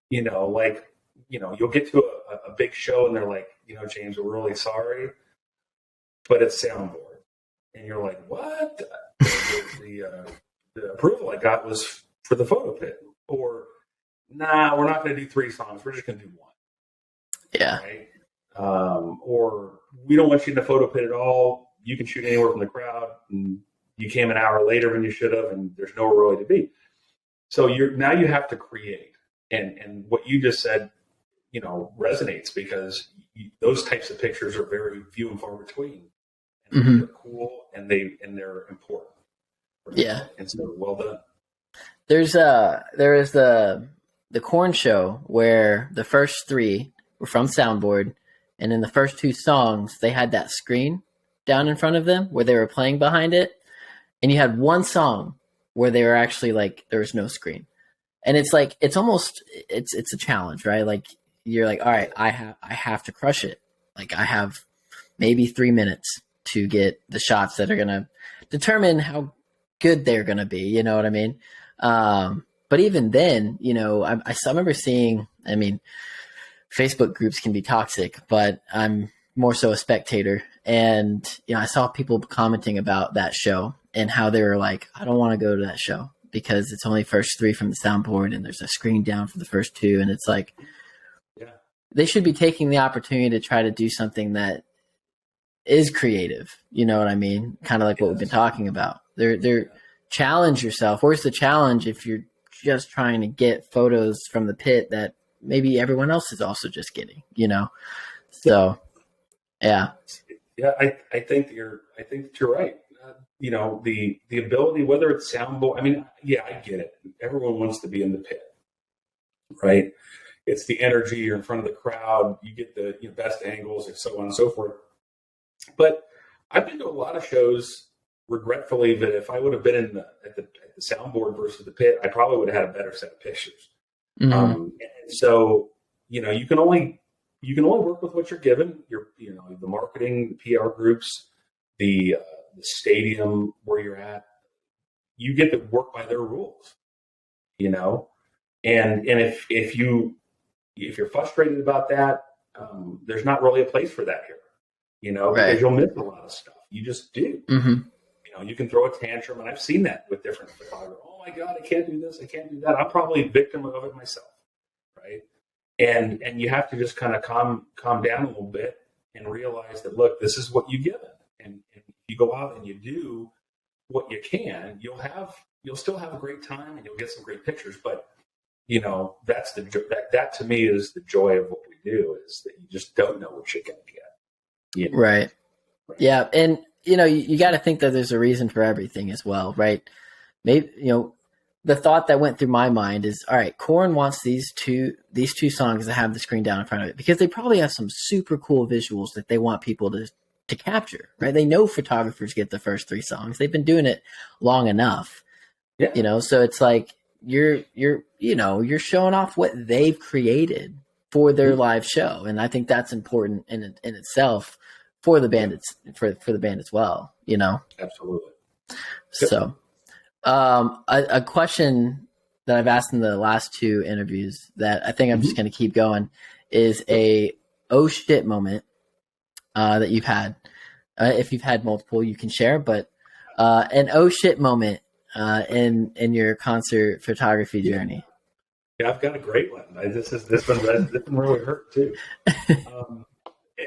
You'll get to a big show and they're like, James, we're really sorry, but it's soundboard, and you're like, what? The approval I got was for the photo pit, or nah, we're not going to do 3 songs. We're just going to do 1. Yeah. Right? Or we don't want you in the photo pit at all. You can shoot anywhere from the crowd, and you came an hour later than you should have, and there's nowhere really to be. So now you have to create, and what you just said, resonates, because those types of pictures are very few and far between. And they're cool, and they're important. Yeah. And so, well done. There is the Corn show where the first 3 were from soundboard, And in the first two songs, they had that screen down in front of them where they were playing behind it. And you had one song where they were actually like, there was no screen. And it's like, it's almost, it's a challenge, right? Like you're like, all right, I have to crush it. Like I have maybe 3 minutes to get the shots that are going to determine how good they're going to be. You know what I mean? But even then, you know, I remember seeing, I mean, Facebook groups can be toxic, but I'm more so a spectator. And, you know, I saw people commenting about that show and how they were like, I don't want to go to that show because it's only first 3 from the soundboard and there's a screen down for the first 2. And it's like, they should be taking the opportunity to try to do something that is creative. You know what I mean? Kind of like what we've been talking about. They're challenge yourself. Where's the challenge if you're just trying to get photos from the pit that maybe everyone else is also just getting, you know? So, yeah. Yeah, I think that you're right. You know, the ability, whether it's soundboard, I mean, yeah, I get it. Everyone wants to be in the pit, right? It's the energy. You're in front of the crowd. You get the best angles and so on and so forth. But I've been to a lot of shows, regretfully, that if I would have been at the soundboard versus the pit, I probably would have had a better set of pictures. Mm-hmm. So, you know, you can only work with what you're given. The marketing, the PR groups, the stadium where you're at. You get to work by their rules, you know. And if you're frustrated about that, there's not really a place for that here, you know, Right. because you'll miss a lot of stuff. You just do. Mm-hmm. You know, you can throw a tantrum, and I've seen that with different photographers. Oh my God, I can't do this, I can't do that. I'm probably a victim of it myself, right? And you have to just kind of calm down a little bit and realize that, look, this is what you give it. And if you go out and you do what you can, you'll still have a great time and you'll get some great pictures. But you know, that to me is the joy of what we do, is that you just don't know what you're going to get. You know? Right. Yeah. And, you know, you got to think that there's a reason for everything as well, right? Maybe, you know, the thought that went through my mind is, all right, Korn wants these two songs to have the screen down in front of it because they probably have some super cool visuals that they want people to capture, right? They know photographers get the first 3 songs. They've been doing it long enough, you know? So it's like, you're showing off what they've created for their live show. And I think that's important in itself for the band, for the band as well, you know? Absolutely. So, a question that I've asked in the last 2 interviews that I think I'm just going to keep going is a oh shit moment that you've had. If you've had multiple, you can share, but an oh shit moment in your concert photography journey. Yeah, I've got a great one. This one really hurt too.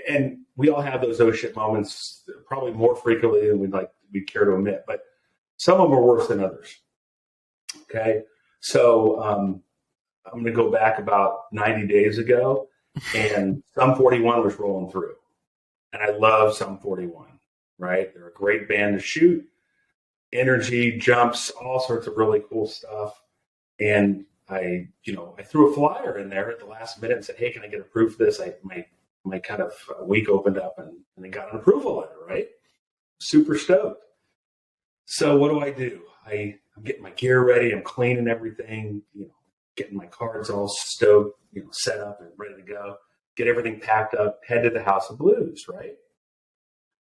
And we all have those oh shit moments, probably more frequently than we'd care to admit, but some of them are worse than others. Okay. So I'm going to go back about 90 days ago, and Sum 41 was rolling through. And I love Sum 41, right? They're a great band to shoot. Energy, jumps, all sorts of really cool stuff. And I threw a flyer in there at the last minute and said, hey, can I get approved for this? My kind of week opened up and they got an approval letter, right? Super stoked. So what do? I'm getting my gear ready. I'm cleaning everything, getting my cards all stoked, set up and ready to go. Get everything packed up, head to the House of Blues, right?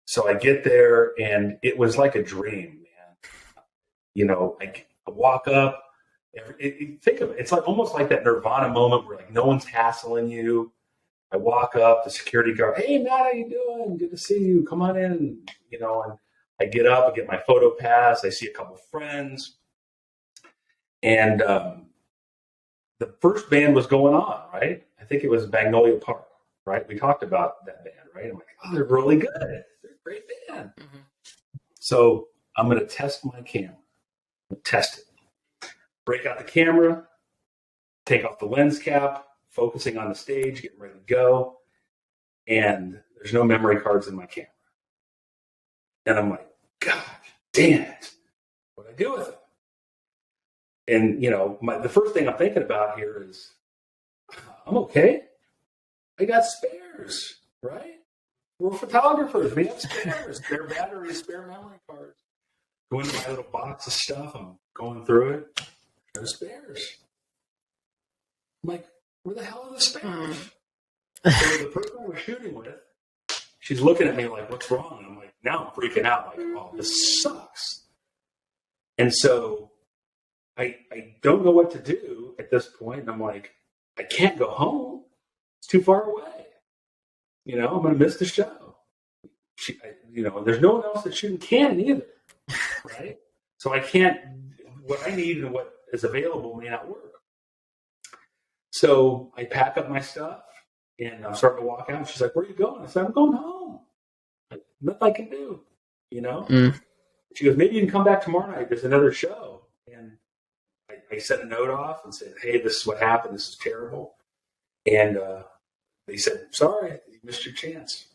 So I get there and it was like a dream, man. I walk up. Think of it. It's like almost like that Nirvana moment where no one's hassling you. I walk up, the security guard, hey, Matt, how you doing? Good to see you. Come on in. And I get up, I get my photo pass. I see a couple of friends. And the first band was going on, right? I think it was Magnolia Park, right? We talked about that band, right? I'm like, oh, they're really good. They're a great band. Mm-hmm. So I'm going to test my camera. Test it. Break out the camera, take off the lens cap, focusing on the stage, getting ready to go. And there's no memory cards in my camera. And I'm like, God damn it. What do I do with it? And, the first thing I'm thinking about here is, I'm okay. I got spares. right? We're photographers. We have spares, spare batteries, spare memory cards. Go into my little box of stuff. I'm going through it. There's spares. I'm like, where the hell are the spares? So the person I was shooting with, she's looking at me like, what's wrong? And I'm like, now I'm freaking out. Like, oh, this sucks. And so I don't know what to do at this point. And I'm like, I can't go home. It's too far away. I'm going to miss the show. There's no one else that's shooting Canon either. Right? So I can't, what I need and what is available may not work. So I pack up my stuff and I'm starting to walk out. She's like, where are you going? I said, I'm going home. Nothing I can do, She goes, maybe you can come back tomorrow night. There's another show. And I sent a note off and said, hey, this is what happened. This is terrible. And they said, sorry, you missed your chance.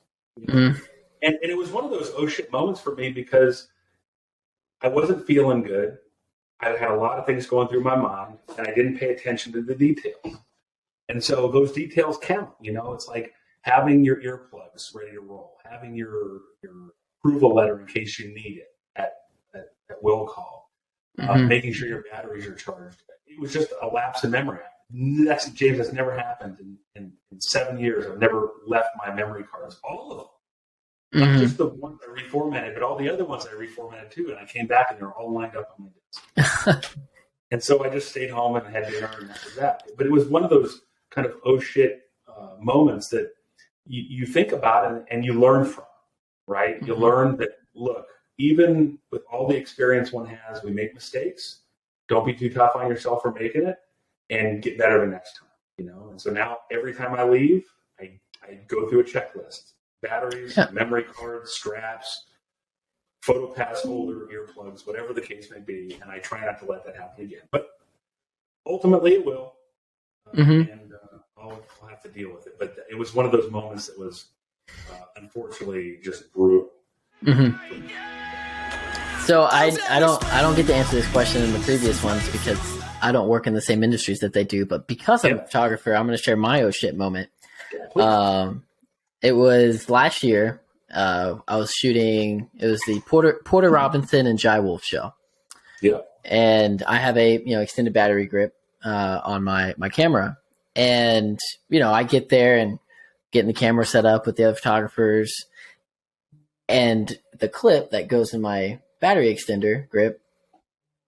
And it was one of those oh shit moments for me because I wasn't feeling good. I had a lot of things going through my mind and I didn't pay attention to the details. And so those details count, it's like having your earplugs ready to roll, having your approval letter in case you need it at will call, making sure your batteries are charged. It was just a lapse in memory. James, that's never happened in 7 years. I've never left my memory cards, all of them. Not just the ones I reformatted, but all the other ones I reformatted too. And I came back and they were all lined up on my desk. And so I just stayed home and had dinner and that was that. But it was one of those kind of oh shit moments that you think about and you learn from, right? You learn that, look, even with all the experience one has, we make mistakes. Don't be too tough on yourself for making it and get better the next time, And so now every time I leave, I go through a checklist. Batteries, memory cards, straps, photo pass holder, earplugs, whatever the case may be, and I try not to let that happen again. But ultimately, it will, and I'll have to deal with it. But it was one of those moments that was unfortunately just brutal. So I don't get to answer this question in the previous ones because I don't work in the same industries that they do. But because I'm a photographer, I'm going to share my oh shit moment. It was last year. I was shooting. It was the Porter Robinson and Jai Wolf show. Yeah. And I have a extended battery grip on my camera, and I get there and getting the camera set up with the other photographers, and the clip that goes in my battery extender grip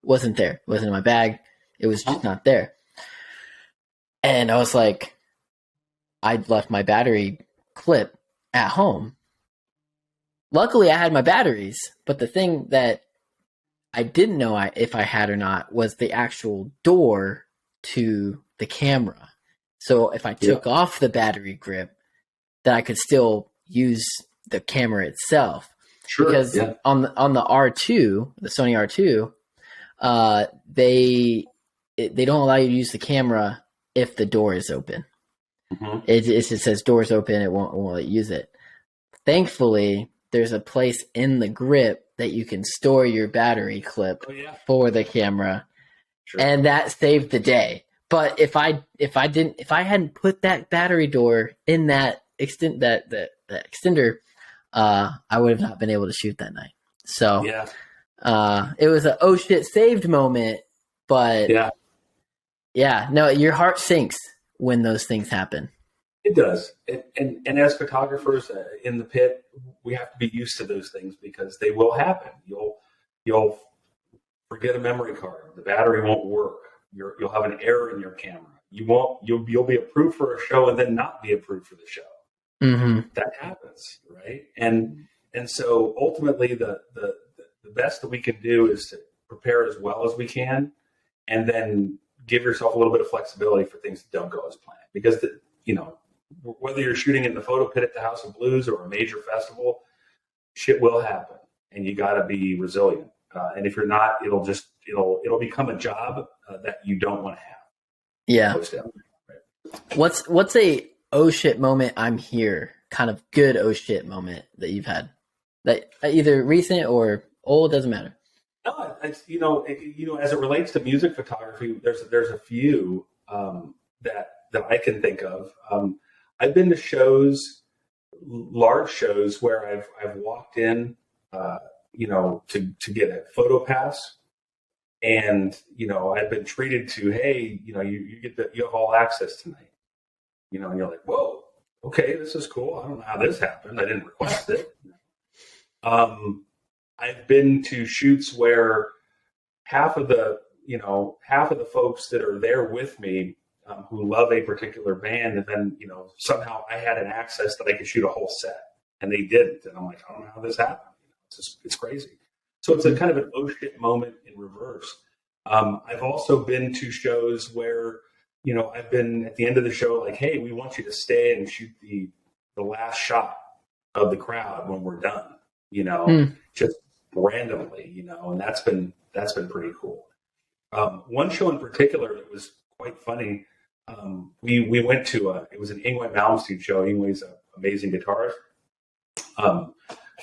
wasn't there. It wasn't in my bag. It was just not there. And I was like, I'd left my battery clip at home. Luckily, I had my batteries, but the thing that I didn't know if I had or not was the actual door to the camera. So if I took off the battery grip, then I could still use the camera itself. Sure. Because on the R2, the Sony R2, they don't allow you to use the camera if the door is open. It says doors open. It won't let you use it. Thankfully, there's a place in the grip that you can store your battery clip for the camera, and that saved the day. But if I hadn't put that battery door in that extender, I would have not been able to shoot that night. So it was a oh shit saved moment. But no, your heart sinks when those things happen. It does. And as photographers in the pit, we have to be used to those things because they will happen. You'll forget a memory card. The battery won't work. You'll have an error in your camera. You'll be approved for a show and then not be approved for the show. That happens, right? And so ultimately the best that we can do is to prepare as well as we can and then give yourself a little bit of flexibility for things that don't go as planned. Because whether you're shooting in the photo pit at the House of Blues or a major festival, shit will happen, and you got to be resilient. And if you're not, it'll become a job that you don't want to have. Yeah. Right? What's a oh shit moment? I'm here, kind of good oh shit moment that you've had, that either recent or old, doesn't matter. No, as it relates to music photography, there's a few that I can think of. I've been to shows large shows where I've walked in, to get a photo pass, and I've been treated to, hey, you have all access tonight, and you're like, whoa, okay, this is cool. I don't know how this happened. I didn't request it. I've been to shoots where half of the folks that are there with me, who love a particular band, and then somehow I had an access that I could shoot a whole set, and they didn't, and I'm like, I don't know how this happened. It's crazy. So it's a kind of an oh shit moment in reverse. I've also been to shows where I've been at the end of the show like, hey, we want you to stay and shoot the last shot of the crowd when we're done. Just randomly, and that's been pretty cool. One show in particular that was quite funny. We went to it was an Yngwie Malmsteen show. Yngwie's an amazing guitarist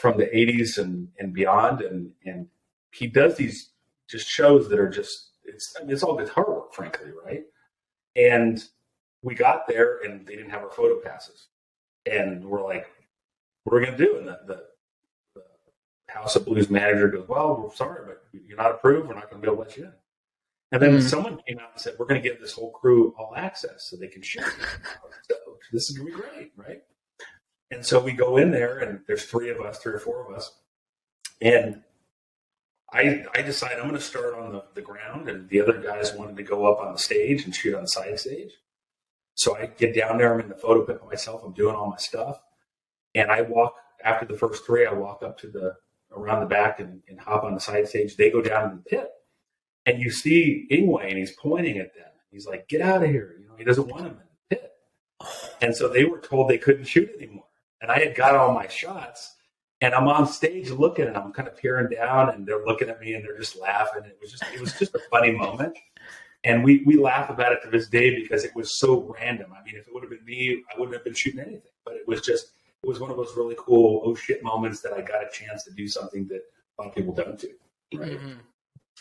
from the 80s and beyond, and he does these just shows that are just it's all guitar work, frankly, right? And we got there and they didn't have our photo passes, and we're like, what are we gonna do? And the House of Blues manager goes, well, we're sorry, but you're not approved. We're not going to be able to let you in. And then someone came out and said, we're going to give this whole crew all access so they can shoot. So this is going to be great, right? And so we go in there, and there's three or four of us. And I decide I'm going to start on the ground, and the other guys wanted to go up on the stage and shoot on the side stage. So I get down there, I'm in the photo pit myself, I'm doing all my stuff. And I walk, after the first three, I walk up to around the back and hop on the side stage. They go down in the pit, and you see Yngwie, and he's pointing at them. He's like, get out of here. He doesn't want them in the pit. And so they were told they couldn't shoot anymore. And I had got all my shots, and I'm on stage looking, and I'm kind of peering down, and they're looking at me, and they're just laughing. It was just a funny moment. And we laugh about it to this day because it was so random. I mean, if it would have been me, I wouldn't have been shooting anything, but it was one of those really cool oh shit moments that I got a chance to do something that a lot of people don't do. Right. Mm-hmm.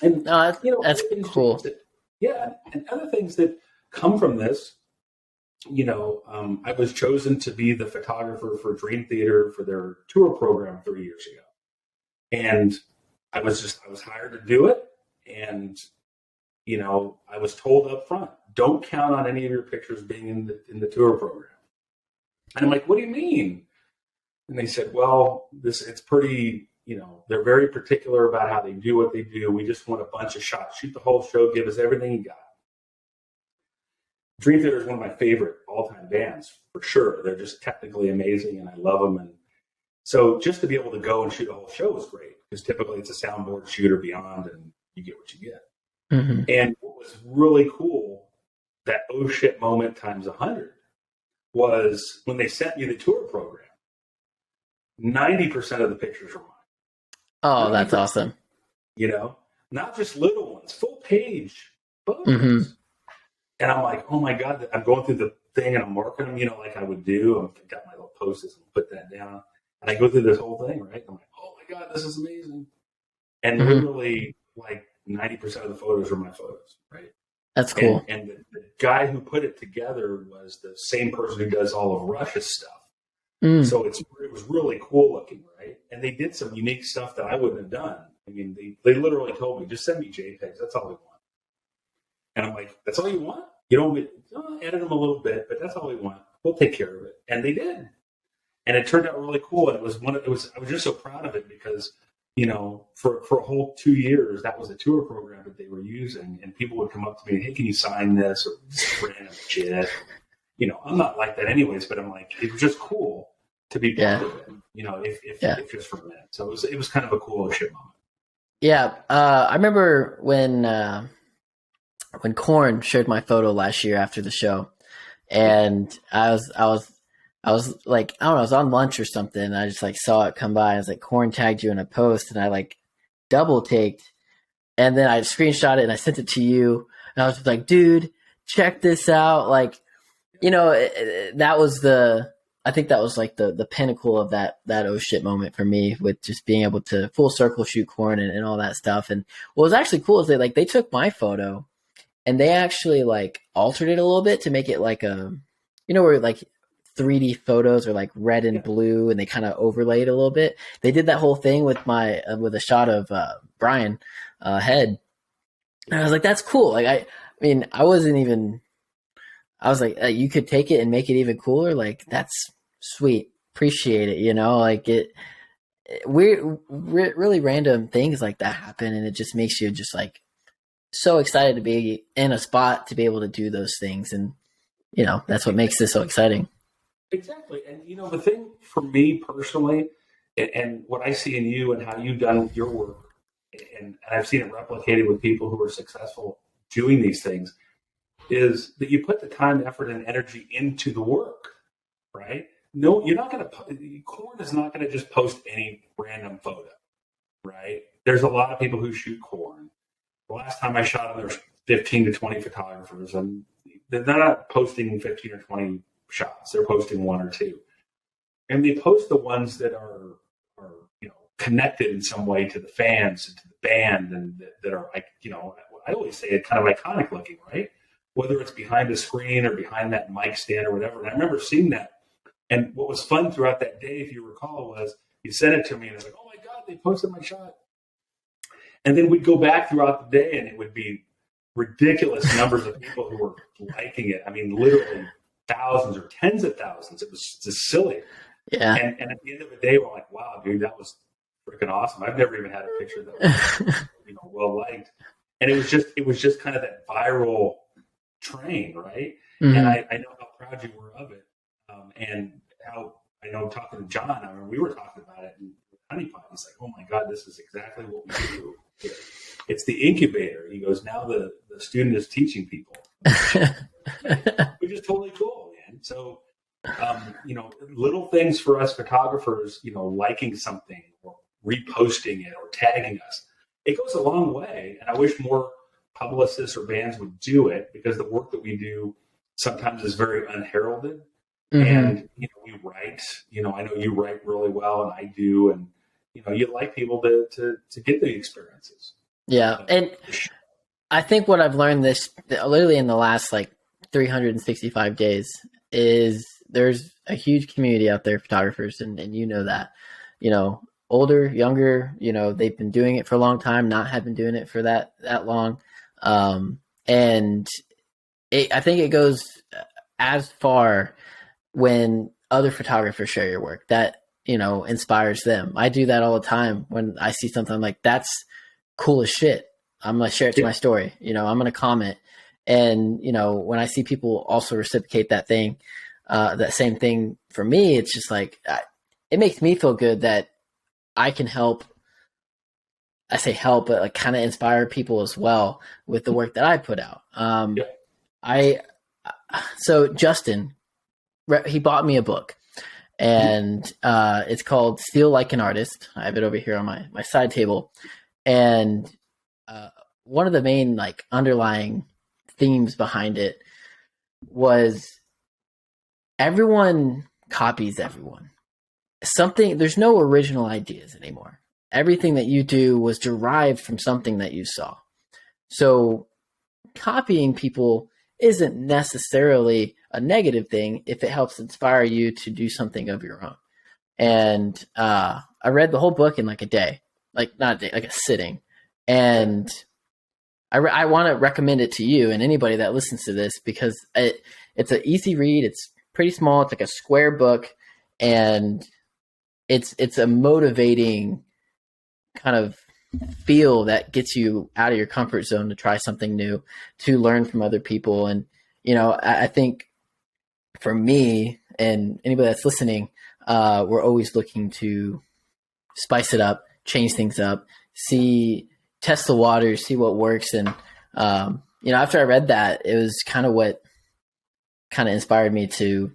And that's cool. And other things that come from this, I was chosen to be the photographer for Dream Theater for their tour program 3 years ago. And I was hired to do it. And, I was told up front, don't count on any of your pictures being in the tour program. And I'm like, what do you mean? And they said, well, it's pretty, they're very particular about how they do what they do. We just want a bunch of shots. Shoot the whole show. Give us everything you got. Dream Theater is one of my favorite all-time bands, for sure. They're just technically amazing, and I love them. And so just to be able to go and shoot a whole show is great, because typically it's a soundboard shoot or beyond, and you get what you get. Mm-hmm. And what was really cool, that oh shit moment times 100, was when they sent me the tour program. 90% of the pictures were mine. Oh, that's awesome. Not just little ones, full page photos. Mm-hmm. And I'm like, oh my God, I'm going through the thing and I'm marking them, like I would do. I've got my little post-its and put that down. And I go through this whole thing, right? I'm like, oh my God, this is amazing. And literally like 90% of the photos are my photos, right? That's cool. And the guy who put it together was the same person who does all of Rush's stuff. So it was really cool looking, right? And they did some unique stuff that I wouldn't have done. I mean, they literally told me, just send me JPEGs. That's all we want. And I'm like, that's all you want? Edit them a little bit, but that's all we want. We'll take care of it. And they did. And it turned out really cool. And I was just so proud of it because, for a whole 2 years, that was a tour program that they were using. And people would come up to me, hey, can you sign this? Or just random shit. I'm not like that anyways, but I'm like, it was just cool to be part of it, if just for a minute. So it was kind of a cool shit moment. Yeah. I remember when Korn shared my photo last year after the show, and I was like, I don't know, I was on lunch or something. And I just like saw it come by. I was like, Korn tagged you in a post, and I like double taked, and then I screenshot it and I sent it to you. And I was just like, dude, check this out. Like, that was I think that was like the pinnacle of that oh shit moment for me, with just being able to full circle shoot Korn and all that stuff. And what was actually cool is they took my photo and they actually like altered it a little bit to make it like where like 3D photos are like red and blue, and they kind of overlaid a little bit. They did that whole thing with with a shot of Brian head, and I was like, that's cool. Like I mean, I wasn't even. I was like, you could take it and make it even cooler. Like that's sweet. Appreciate it. You know, like really random things like that happen, and it just makes you just like so excited to be in a spot to be able to do those things, and you know that's what makes this so exciting. Exactly. And you know, the thing for me personally, and what I see in you and how you've done your work, and I've seen it replicated with people who are successful doing these things, is that you put the time, effort, and energy into the work, right? No, you're not going to, corn is not going to just post any random photo, right? There's a lot of people who shoot corn. The last time I shot them, there was 15 to 20 photographers, and they're not posting 15 or 20 shots. They're posting one or two. And they post the ones that are you know, connected in some way to the fans and to the band, and that are like, you know, I always say it kind of iconic looking, right? Whether it's behind the screen or behind that mic stand or whatever. And I remember seeing that. And what was fun throughout that day, if you recall, was you sent it to me and I was like, oh my God, they posted my shot. And then we'd go back throughout the day and it would be ridiculous numbers of people who were liking it. I mean, literally thousands or tens of thousands. It was just silly. Yeah. And at the end of the day, we're like, wow, dude, that was freaking awesome. I've never even had a picture that was, you know, well liked. And it was just kind of that viral train, right? Mm-hmm. And I know how proud you were of it. And how, I know talking to John, I mean, we were talking about it in Honeypot. He's like, oh my God, this is exactly what we do. It's the incubator. He goes, now the student is teaching people, which is totally cool, man. So, you know, little things for us photographers, you know, liking something or reposting it or tagging us, it goes a long way. And I wish more publicists or bands would do it, because the work that we do sometimes is very unheralded. Mm-hmm. And, you know, we write, you know, I know you write really well and I do. And, you know, you'd like people to get the experiences. Yeah. And I think what I've learned literally in the last like 365 days is there's a huge community out there, photographers. And you know that, you know, older, younger, you know, they've been doing it for a long time, not have been doing it for that long. And I think it goes as far when other photographers share your work that, you know, inspires them. I do that all the time. When I see something, I'm like, that's cool as shit. I'm going to share it to my story. You know, I'm going to comment. And, you know, when I see people also reciprocate that thing, that same thing for me, it's just like, it makes me feel good that I can help. I say help, but like kind of inspire people as well with the work that I put out. So Justin, he bought me a book, and it's called Steal Like an Artist. I have it over here on my side table. And one of the main like underlying themes behind it was everyone copies everyone. There's no original ideas anymore. Everything that you do was derived from something that you saw. So copying people isn't necessarily a negative thing if it helps inspire you to do something of your own. And I read the whole book in like a day, like not a day, like a sitting. And I want to recommend it to you and anybody that listens to this, because it's an easy read. It's pretty small. It's like a square book, and it's a motivating kind of feel that gets you out of your comfort zone to try something new, to learn from other people. And, you know, I think for me and anybody that's listening, we're always looking to spice it up, change things up, test the waters, see what works. And, you know, after I read that, it was kind of what kind of inspired me to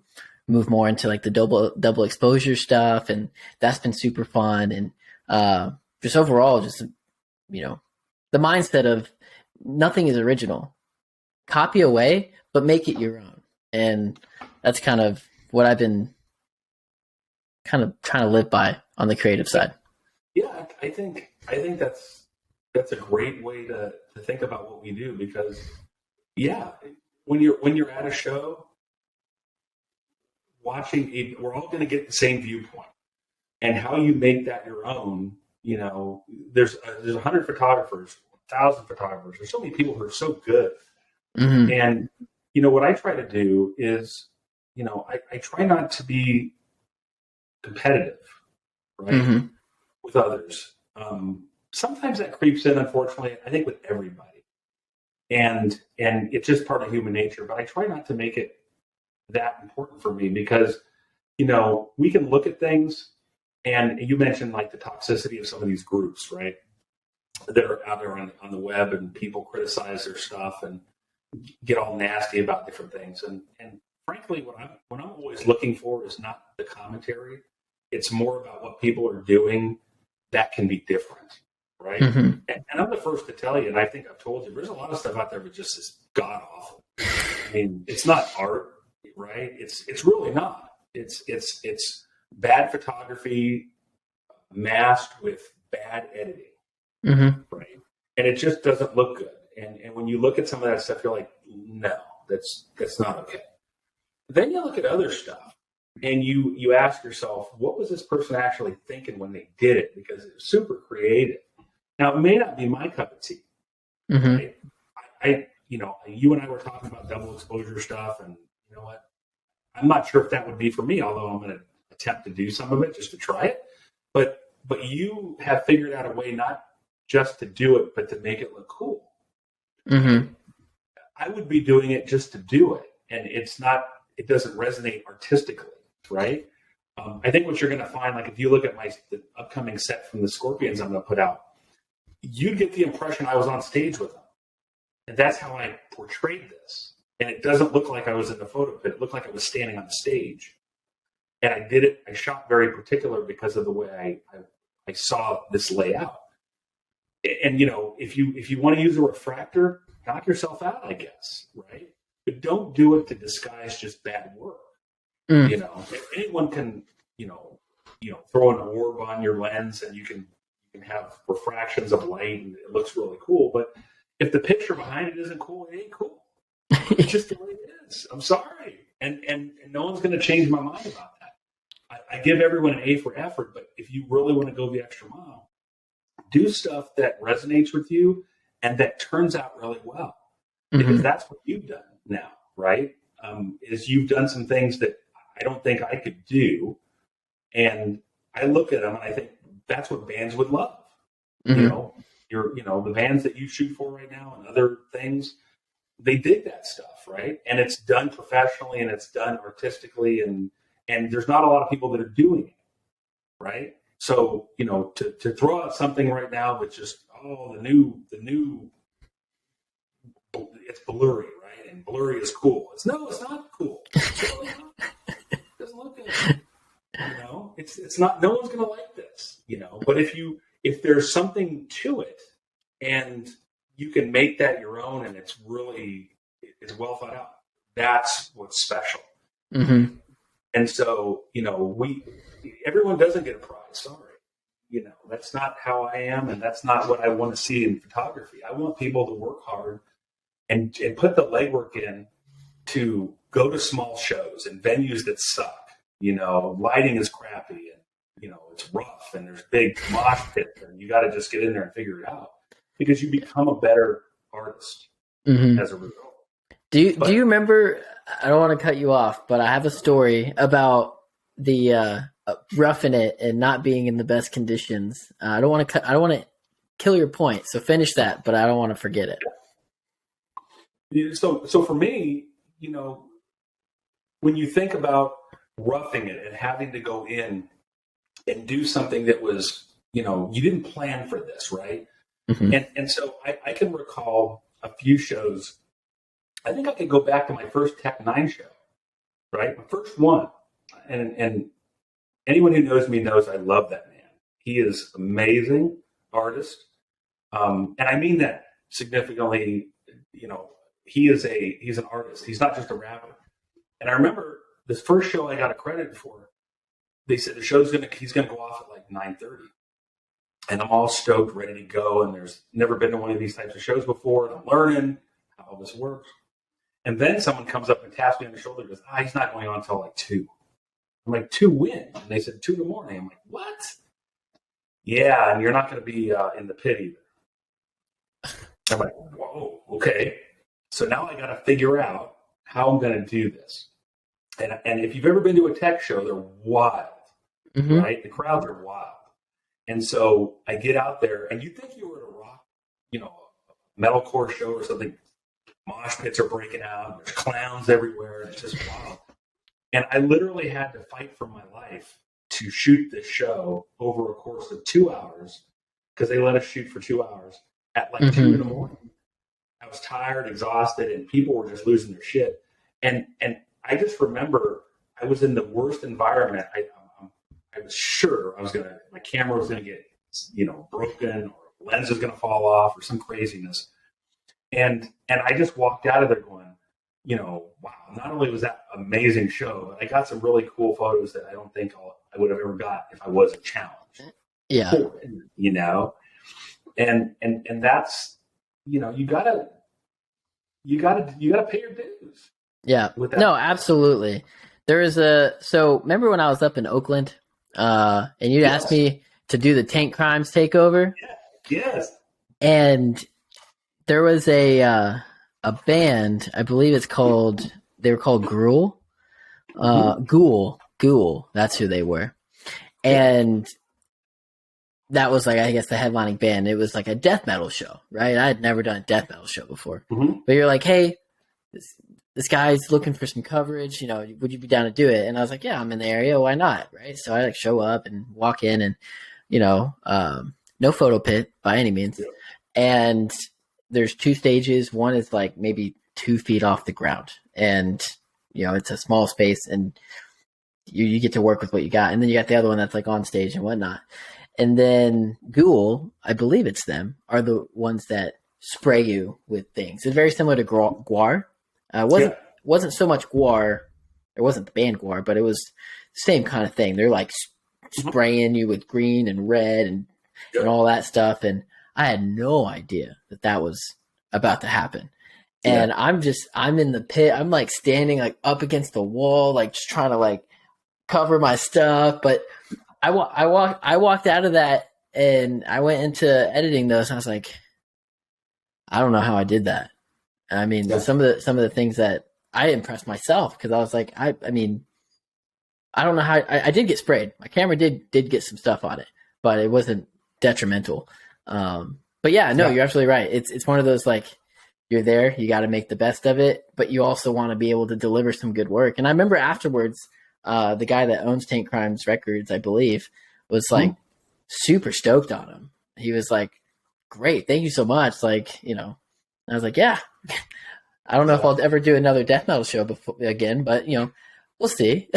move more into like the double exposure stuff. And that's been super fun. And, just overall, just, you know, the mindset of nothing is original. Copy away, but make it your own. And that's kind of what I've been kind of trying to live by on the creative side. Yeah, I think that's a great way to think about what we do, because yeah, when you're at a show, we're all going to get the same viewpoint, and how you make that your own. There's 100 photographers, 1,000 photographers. There's so many people who are so good, and what I try to do is, I try not to be competitive, right, with others. Sometimes that creeps in, unfortunately, I think with everybody. And it's just part of human nature. But I try not to make it that important for me because, we can look at things, and you mentioned like the toxicity of some of these groups, right, that are out there on the web, and people criticize their stuff and get all nasty about different things. And frankly, what I'm always looking for is not the commentary. It's more about what people are doing that can be different, right? And I'm the first to tell you, and I think I've told you, there's a lot of stuff out there that just is god awful. I mean, it's not art, right? It's really not. It's bad photography masked with bad editing, right? And it just doesn't look good. And when you look at some of that stuff, you're like, no, that's not okay. Then you look at other stuff, and you ask yourself, what was this person actually thinking when they did it? Because it was super creative. Now, it may not be my cup of tea. Right? You and I were talking about double exposure stuff, and you know what? I'm not sure if that would be for me, although I'm going to attempt to do some of it just to try it. But you have figured out a way not just to do it, but to make it look cool. I would be doing it just to do it, and it doesn't resonate artistically, right? I think what you're going to find, like if you look at the upcoming set from the Scorpions I'm going to put out, you'd get the impression I was on stage with them. And that's how I portrayed this. And it doesn't look like I was in the photo pit. It looked like I was standing on the stage. And I shot very particular because of the way I saw this layout. And, if you want to use a refractor, knock yourself out, I guess, right? But don't do it to disguise just bad work. Anyone can, throw an orb on your lens, and you can have refractions of light, and it looks really cool. But if the picture behind it isn't cool, it ain't cool. It's just the way it is. I'm sorry, and no one's going to change my mind about that. I give everyone an A for effort, but if you really want to go the extra mile, do stuff that resonates with you and that turns out really well, because that's what you've done now, right? Is you've done some things that I don't think I could do, and I look at them and I think that's what bands would love. The bands that you shoot for right now and other things, they dig that stuff, right? And it's done professionally and it's done artistically, and there's not a lot of people that are doing it, right? So, to throw out something right now with just, the new, it's blurry, right? And blurry is cool. It's not cool. It's really not. It doesn't look good. It's not, no one's going to like this, but if there's something to it and you can make that your own and it's well thought out, that's what's special. And so, everyone doesn't get a prize. Sorry. That's not how I am, and that's not what I want to see in photography. I want people to work hard and put the legwork in to go to small shows and venues that suck. Lighting is crappy, and it's rough, and there's big mosh pits, and you got to just get in there and figure it out, because you become a better artist as a result. Do you remember? I don't want to cut you off, but I have a story about the roughing it and not being in the best conditions. I don't want to kill your point, so finish that, but I don't want to forget it. So for me, when you think about roughing it and having to go in and do something that was, you didn't plan for this, right? And so I can recall a few shows. I think I could go back to my first Tech 9 show, right? My first one. And anyone who knows me knows I love that man. He is amazing artist. And I mean that significantly. He's an artist. He's not just a rapper. And I remember this first show I got accredited for, they said the he's gonna go off at like 9:30. And I'm all stoked, ready to go. And there's never been to one of these types of shows before. And I'm learning how all this works. And then someone comes up and taps me on the shoulder and goes, he's not going on until like 2. I'm like, 2 when? And they said 2 in the morning. I'm like, what? Yeah, and you're not going to be in the pit either. I'm like, whoa, okay. So now I got to figure out how I'm going to do this. And if you've ever been to a tech show, they're wild, right? The crowds are wild. And so I get out there, and you think you were at a rock, a metalcore show or something. Mosh pits are breaking out. There's clowns everywhere. It's just wild. And I literally had to fight for my life to shoot this show over a course of 2 hours, because they let us shoot for 2 hours at like 2 in the morning. I was tired, exhausted, and people were just losing their shit. And I just remember I was in the worst environment. I was sure my camera was gonna get, broken, or lens was gonna fall off, or some craziness. And I just walked out of there going, wow, not only was that an amazing show, but I got some really cool photos that I don't think I would have ever got if I wasn't challenged. Yeah. For it, and that's, you gotta pay your dues. Yeah. No, absolutely. There is so remember when I was up in Oakland, and you asked me to do the Tank Crimes takeover? Yeah. Yes. And there was a band, I believe they were called Gruel. Ghoul, that's who they were. And that was like, I guess, the headlining band. It was like a death metal show, right? I had never done a death metal show before. But you're like, hey, this guy's looking for some coverage, would you be down to do it? And I was like, yeah, I'm in the area, why not, right? So I show up and walk in, and no photo pit by any means. Yeah. And there's 2 stages. One is like maybe 2 feet off the ground, and it's a small space, and you get to work with what you got. And then you got the other one that's like on stage and whatnot. And then Ghoul, I believe it's them, are the ones that spray you with things. It's very similar to Guar. Wasn't so much Guar. It wasn't the band Guar, but it was the same kind of thing. They're like spraying you with green and red and all that stuff. And I had no idea that was about to happen. And I'm in the pit. I'm like standing like up against the wall, like just trying to like cover my stuff. But I walked out of that, and I went into editing those, and I was like, I don't know how I did that. I mean, some of the things that I impressed myself, because I was like, I mean, I don't know how I did get sprayed. My camera did get some stuff on it, but it wasn't detrimental. But yeah, no, you're absolutely right. It's one of those, like, you're there, you got to make the best of it, but you also want to be able to deliver some good work. And I remember afterwards, the guy that owns Tank Crimes Records, I believe, was like super stoked on him. He was like, great, thank you so much. Like, I was like, yeah, I don't know if I'll ever do another death metal show again, but we'll see.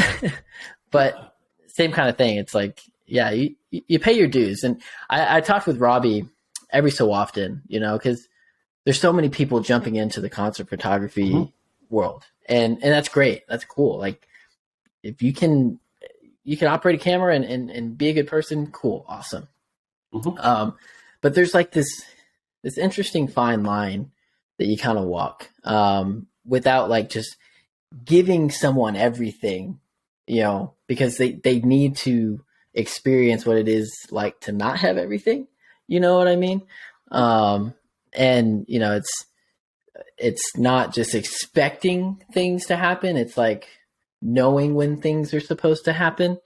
But same kind of thing. It's like, yeah, you pay your dues. And I talked with Robbie every so often, because there's so many people jumping into the concert photography world, and that's great. That's cool. Like, if you can operate a camera and be a good person, cool, awesome. But there's like this interesting fine line that you kind of walk, without like just giving someone everything, because they need to experience what it is like to not have everything. You know what I mean? And it's not just expecting things to happen. It's like knowing when things are supposed to happen,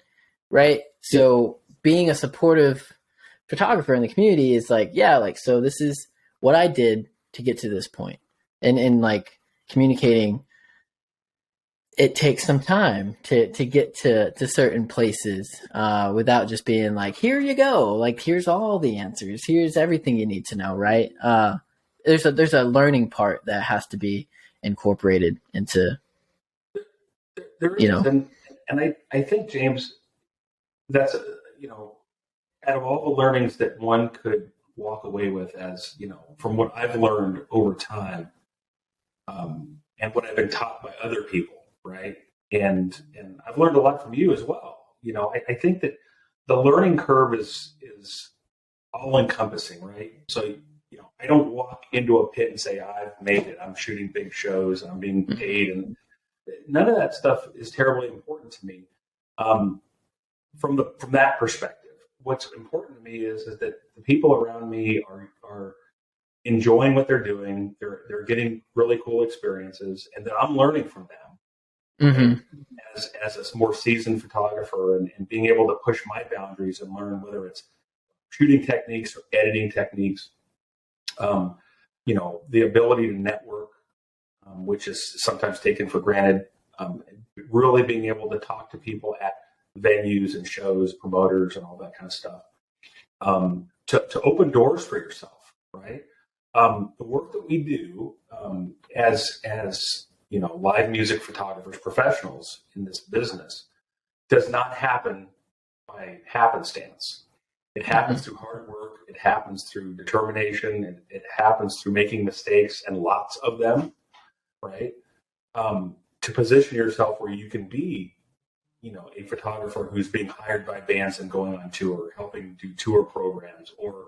right? So being a supportive photographer in the community is like, yeah, like, so this is what I did to get to this point. And like communicating, it takes some time to get to certain places, without just being like, here you go, like, here's all the answers, here's everything you need to know, right? There's a learning part that has to be incorporated into. There is, and I think, James, that's out of all the learnings that one could walk away with, as from what I've learned over time, and what I've been taught by other people, right? And I've learned a lot from you as well. I think that the learning curve is all encompassing, right? So I don't walk into a pit and say, I've made it, I'm shooting big shows and I'm being paid, and none of that stuff is terribly important to me. From that perspective, what's important to me is that the people around me are enjoying what they're doing. They're getting really cool experiences, and that I'm learning from them. Mm-hmm. As a more seasoned photographer, and being able to push my boundaries and learn whether it's shooting techniques or editing techniques, the ability to network, which is sometimes taken for granted, really being able to talk to people at venues and shows, promoters, and all that kind of stuff, to open doors for yourself, right? The work that we do as live music photographers, professionals in this business, does not happen by happenstance. It happens through hard work. It happens through determination. And it happens through making mistakes, and lots of them, right? To position yourself where you can be, a photographer who's being hired by bands and going on tour, helping do tour programs, or,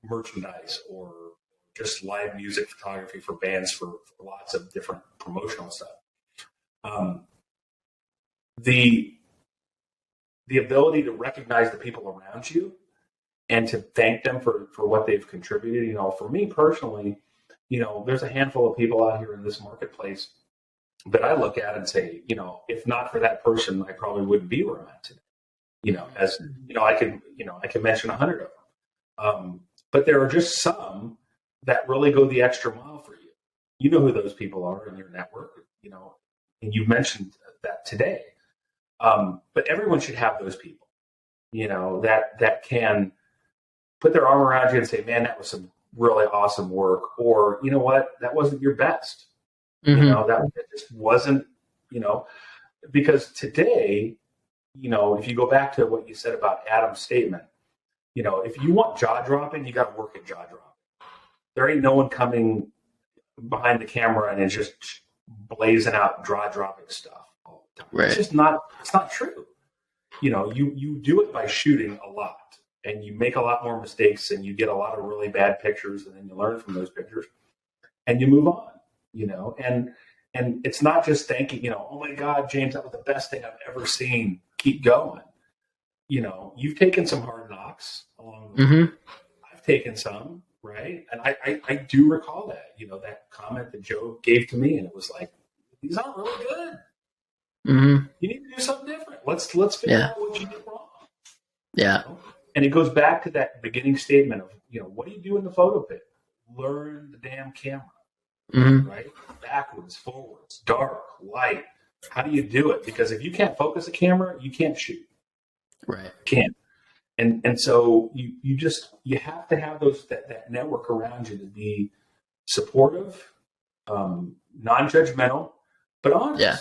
merchandise, or just live music photography for bands for lots of different promotional stuff. The ability to recognize the people around you and to thank them for what they've contributed. For me personally, there's a handful of people out here in this marketplace that I look at and say, if not for that person, I probably wouldn't be where I'm at today. I can mention 100 of them. But there are just some that really go the extra mile for you. You know who those people are in your network, and you mentioned that today. But everyone should have those people, that can put their arm around you and say, man, that was some really awesome work. Or, you know what, that wasn't your best. Mm-hmm. That just wasn't, because today, if you go back to what you said about Adam's statement, if you want jaw dropping, you got to work at jaw dropping. There ain't no one coming behind the camera and is just blazing out jaw dropping stuff all the time. Right. It's not true. You do it by shooting a lot, and you make a lot more mistakes, and you get a lot of really bad pictures, and then you learn from those pictures and you move on, and it's not just thanking, oh my God, James, that was the best thing I've ever seen. Keep going. You've taken some hard knocks along the way. I've taken some, right? And I do recall that, that comment that Joe gave to me, and it was like, these aren't really good. Mm-hmm. You need to do something different. Let's figure out what you did wrong. Yeah. And it goes back to that beginning statement of, what do you do in the photo pit? Learn the damn camera, right? Backwards, forwards, dark, light. How do you do it? Because if you can't focus a camera, you can't shoot. Right. You can't. And so you have to have that network around you to be supportive, non-judgmental, but honest. Yeah.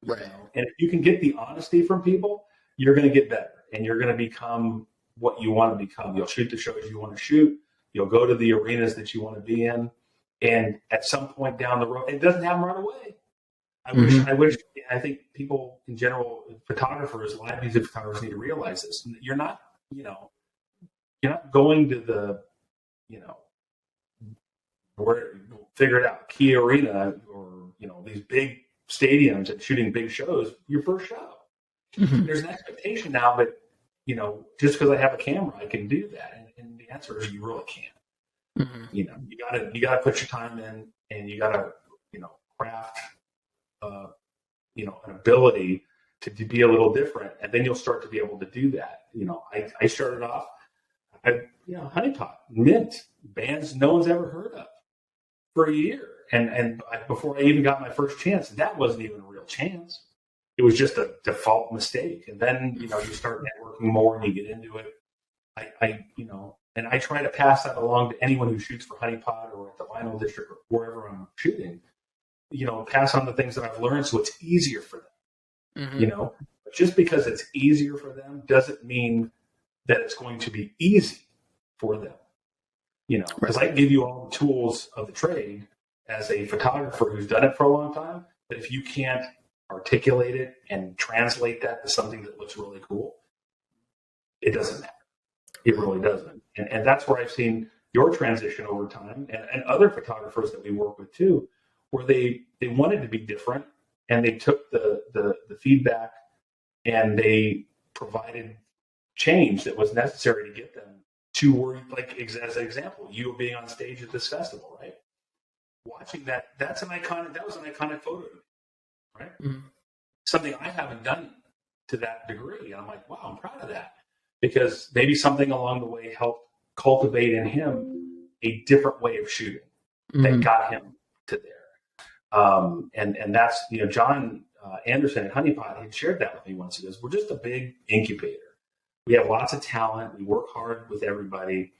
Right. And if you can get the honesty from people, you're going to get better, and you're going to become what you want to become. You'll shoot the shows you want to shoot. You'll go to the arenas that you want to be in. And at some point down the road, it doesn't happen right away. I think people in general, photographers, live music photographers, need to realize this. You're not going to the, where figure it out, Key Arena, or, these big stadiums and shooting big shows, your first show. There's an expectation now that, just because I have a camera, I can do that. And the answer is you really can't. You gotta put your time in, and you gotta, craft, an ability to be a little different, and then you'll start to be able to do that. I started off, Honeypot, Mint, bands no one's ever heard of for a year. And before I even got my first chance, that wasn't even a real chance. It was just a default mistake. And then, you start networking more and you get into it. And I try to pass that along to anyone who shoots for Honeypot or at the Vinyl District or wherever I'm shooting, pass on the things that I've learned so it's easier for them. But just because it's easier for them doesn't mean that it's going to be easy for them. Because I can give you all the tools of the trade as a photographer who's done it for a long time, but if you can't articulate it and translate that to something that looks really cool, it doesn't matter. It really doesn't. And that's where I've seen your transition over time, and other photographers that we work with too, where they wanted to be different, and they took the feedback and they provided change that was necessary to get them to where, like, as an example, you being on stage at this festival, right? Watching that, that was an iconic photo, right? Mm-hmm. Something I haven't done to that degree. And I'm like, wow, I'm proud of that, because maybe something along the way helped cultivate in him a different way of shooting that got him to there. And that's, John Anderson at Honeypot, he shared that with me once. He goes, we're just a big incubator. We have lots of talent. We work hard with everybody,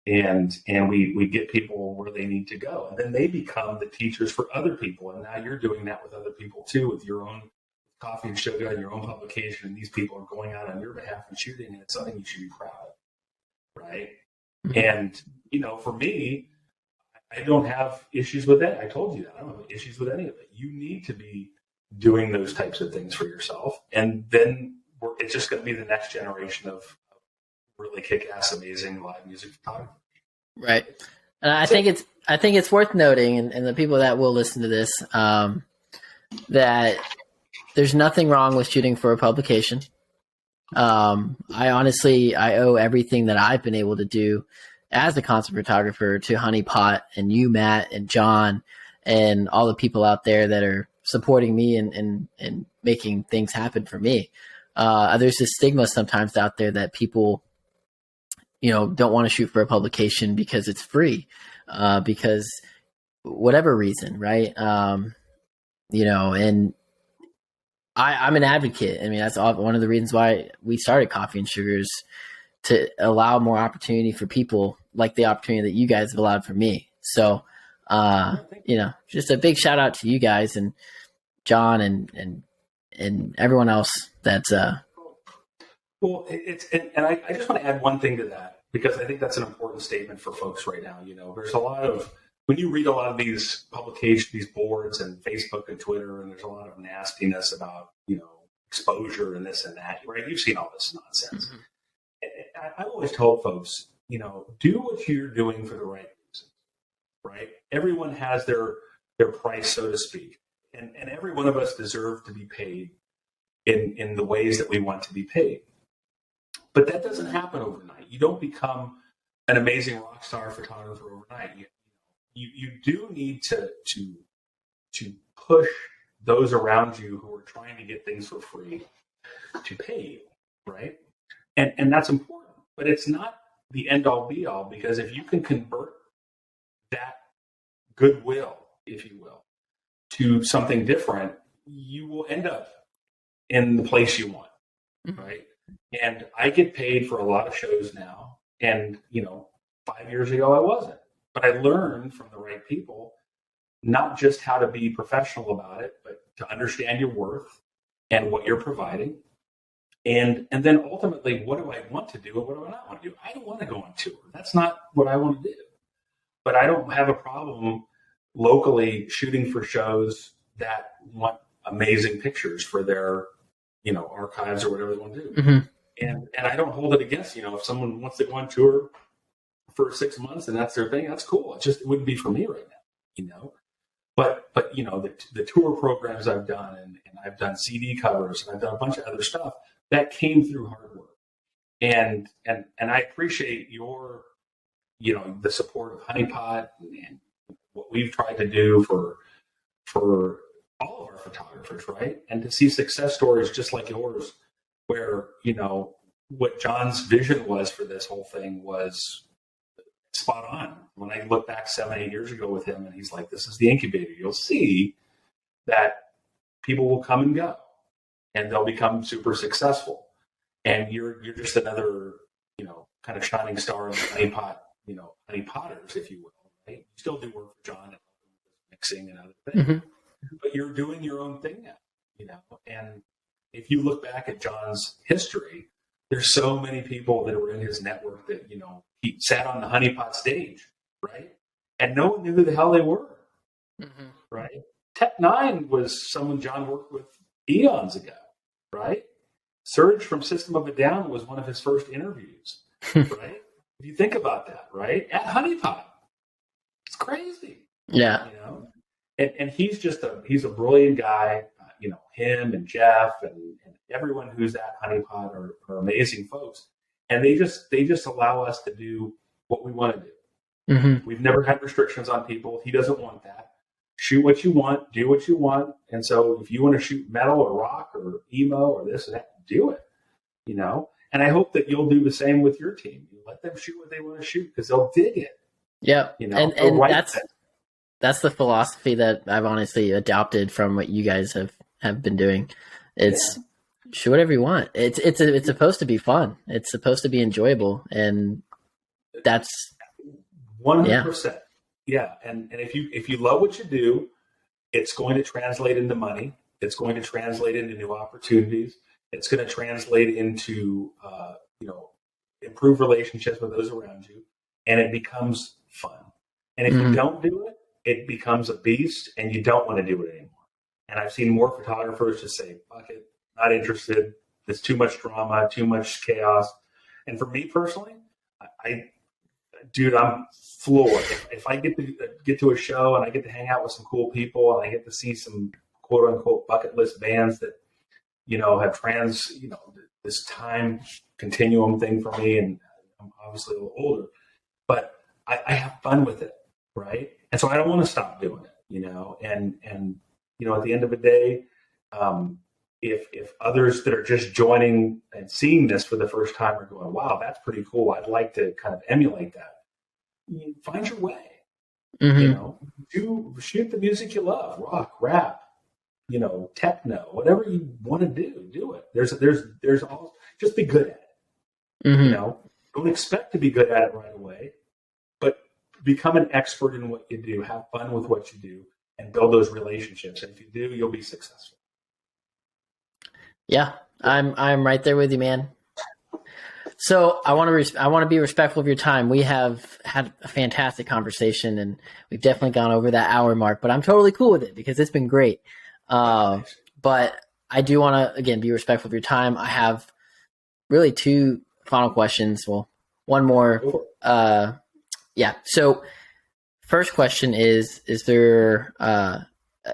and we get people where they need to go. And then they become the teachers for other people. And now you're doing that with other people too, with your own Coffee and Sugar and your own publication. And these people are going out on your behalf and shooting, and it's something you should be proud of, right? Mm-hmm. And, for me, I don't have issues with that. I told you that. I don't have issues with any of it. You need to be doing those types of things for yourself. And then it's just going to be the next generation of really kick-ass, amazing live music photography. Right. And I think it's worth noting, and the people that will listen to this, that there's nothing wrong with shooting for a publication. I owe everything that I've been able to do as a concert photographer to Honeypot and you, Matt, and John, and all the people out there that are supporting me and making things happen for me. There's this stigma sometimes out there that people, don't want to shoot for a publication because it's free, because whatever reason, right? And I'm an advocate. I mean, that's one of the reasons why we started Coffee and Sugars, to allow more opportunity for people like the opportunity that you guys have allowed for me. So, just a big shout out to you guys and John and everyone else that's, well, I just want to add one thing to that, because I think that's an important statement for folks right now. There's a lot of, when you read a lot of these publications, these boards and Facebook and Twitter, and there's a lot of nastiness about, exposure and this and that, right? You've seen all this nonsense. Mm-hmm. I've always told folks, do what you're doing for the right reasons, right? Everyone has their price, so to speak. And every one of us deserve to be paid in the ways that we want to be paid. But that doesn't happen overnight. You don't become an amazing rock star photographer overnight. You do need to push those around you who are trying to get things for free to pay you, right? And that's important. But it's not the end all be all, because if you can convert that goodwill, if you will, to something different, you will end up in the place you want, right? And I get paid for a lot of shows now, and 5 years ago I wasn't. But I learned from the right people, not just how to be professional about it, but to understand your worth and what you're providing. And then ultimately, what do I want to do and what do I not want to do? I don't want to go on tour. That's not what I want to do. But I don't have a problem locally shooting for shows that want amazing pictures for their, archives or whatever they want to do. Mm-hmm. And I don't hold it against, if someone wants to go on tour for 6 months and that's their thing, that's cool. It wouldn't be for me right now, But the tour programs I've done, and I've done CD covers, and I've done a bunch of other stuff that came through hard work. And I appreciate your, the support of Honeypot and what we've tried to do for all of our photographers, right? And to see success stories just like yours, where, what John's vision was for this whole thing was spot on. When I look back 7-8 years ago with him, and he's like, this is the incubator, you'll see that people will come and go, and they'll become super successful. And you're just another, kind of shining star in the Honeypot, Honey Potters, if you will. Right? You still do work for John and mixing and other things, but you're doing your own thing now, And if you look back at John's history, there's so many people that were in his network that, he sat on the Honeypot stage, right? And no one knew who the hell they were, right? Tech Nine was someone John worked with eons ago, right? Serge from System of a Down was one of his first interviews, right? If you think about that, right? At Honeypot. It's crazy. Yeah. And he's just he's a brilliant guy. him and Jeff and everyone who's at Honeypot are amazing folks. And they just allow us to do what we want to do. Mm-hmm. We've never had restrictions on people. He doesn't want that. Shoot what you want, do what you want. And so if you want to shoot metal or rock or emo or this or that, do it, And I hope that you'll do the same with your team. You let them shoot what they want to shoot because they'll dig it. Yep. And that's the philosophy that I've honestly adopted from what you guys have been doing. It's shoot whatever you want. It's supposed to be fun. It's supposed to be enjoyable. And that's 100%. Yeah, and if you love what you do, it's going to translate into money. It's going to translate into new opportunities. It's going to translate into improve relationships with those around you, and it becomes fun. And if you don't do it, it becomes a beast, and you don't want to do it anymore. And I've seen more photographers just say, "Fuck it, not interested. There's too much drama, too much chaos." And for me personally, I'm floored. If I get to a show and I get to hang out with some cool people and I get to see some quote unquote bucket list bands that, have this time continuum thing for me, and I'm obviously a little older, but I have fun with it. Right. And so I don't want to stop doing it, and at the end of the day, if others that are just joining and seeing this for the first time are going, wow, that's pretty cool, I'd like to kind of emulate that. Find your way. Shoot the music you love, rock, rap, techno, whatever you want to do it. There's all, just be good at it. Don't expect to be good at it right away, but become an expert in what you do, have fun with what you do, and build those relationships. And if you do, you'll be successful. Yeah, I'm right there with you, man. So I want to be respectful of your time. We have had a fantastic conversation, and we've definitely gone over that hour mark. But I'm totally cool with it because it's been great. But I do want to again be respectful of your time. I have really two final questions. Well, one more. So first question is there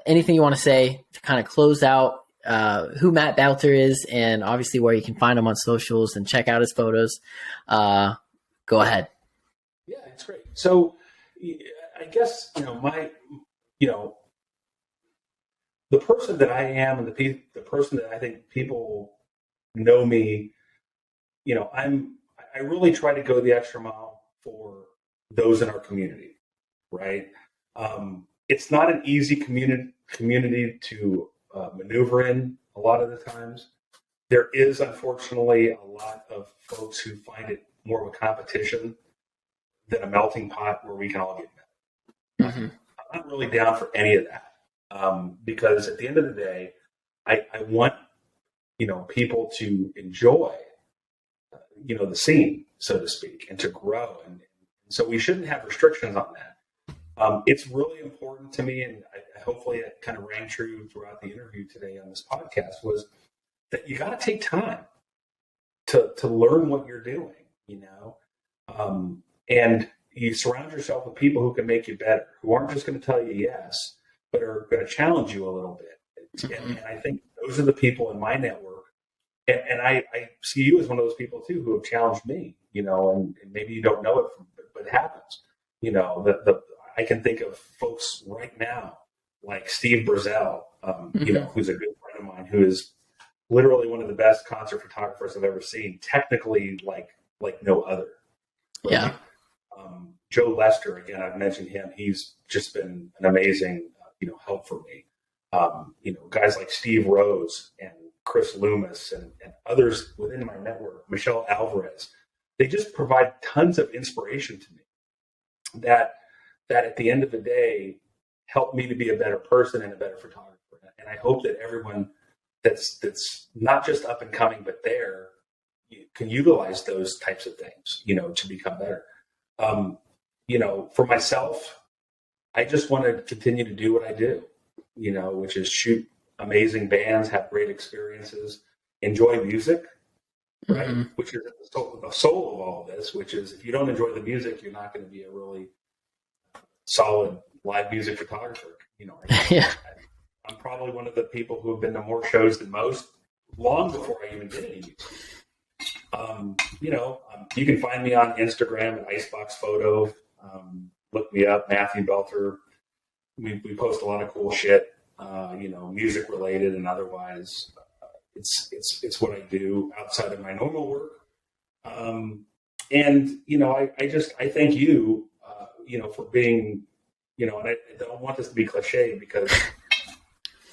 anything you want to say to kind of close out who Matt Bouter is, and obviously where you can find him on socials and check out his photos? Go ahead. Yeah, it's great. So I guess, the person that I am and the person that I think people know me, I really try to go the extra mile for those in our community, right? It's not an easy community to maneuver in a lot of the times. There is, unfortunately, a lot of folks who find it more of a competition than a melting pot where we can all get met. I'm not really down for any of that, because at the end of the day, I want people to enjoy the scene, so to speak, and to grow, and so we shouldn't have restrictions on that. It's really important to me, and hopefully it kind of rang true throughout the interview today on this podcast, was that you got to take time to learn what you're doing, and you surround yourself with people who can make you better, who aren't just going to tell you yes, but are going to challenge you a little bit. And I think those are the people in my network. And I see you as one of those people too, who have challenged me, and maybe you don't know it, but it happens. I can think of folks right now like Steve Brazel, who's a good friend of mine, who is literally one of the best concert photographers I've ever seen, technically like no other. Right? Yeah. Joe Lester, again, I've mentioned him. He's just been an amazing, help for me. Guys like Steve Rose and Chris Loomis and others within my network, Michelle Alvarez, they just provide tons of inspiration to me that at the end of the day help me to be a better person and a better photographer. And I hope that everyone that's not just up and coming, but can utilize those types of things, to become better. For myself, I just want to continue to do what I do, which is shoot amazing bands, have great experiences, enjoy music, right? Which is the soul of all of this, which is if you don't enjoy the music, you're not going to be a really solid live music photographer. Yeah. I'm probably one of the people who have been to more shows than most, long before I even did any music. You can find me on Instagram at Icebox Photo. Look me up, Matthew Belter. We post a lot of cool shit, music related and otherwise. It's what I do outside of my normal work. I thank you, for being, and I don't want this to be cliche because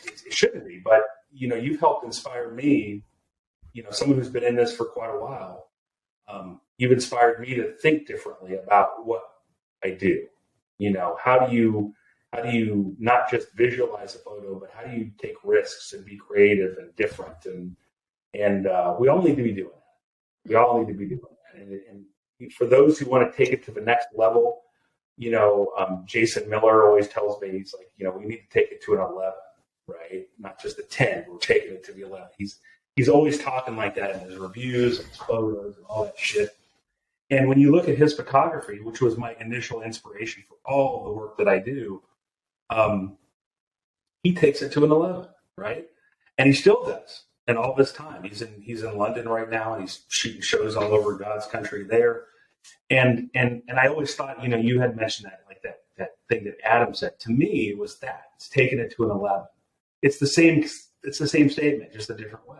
it shouldn't be, but, you've helped inspire me, someone who's been in this for quite a while. You've inspired me to think differently about what I do. How do you not just visualize a photo, but how do you take risks and be creative and different? And we all need to be doing that. We all need to be doing that. And for those who want to take it to the next level, Jason Miller always tells me, he's like, we need to take it to an 11, right? Not just a 10. We're taking it to the 11. He's always talking like that in his reviews and his photos and all that shit. And when you look at his photography, which was my initial inspiration for all the work that I do, he takes it to an 11, right? And he still does. And all this time, he's in London right now, and he's shooting shows all over God's country there. And I always thought, you had mentioned that, like that thing that Adam said. To me, it was that it's taking it to an 11. It's the same statement, just a different way.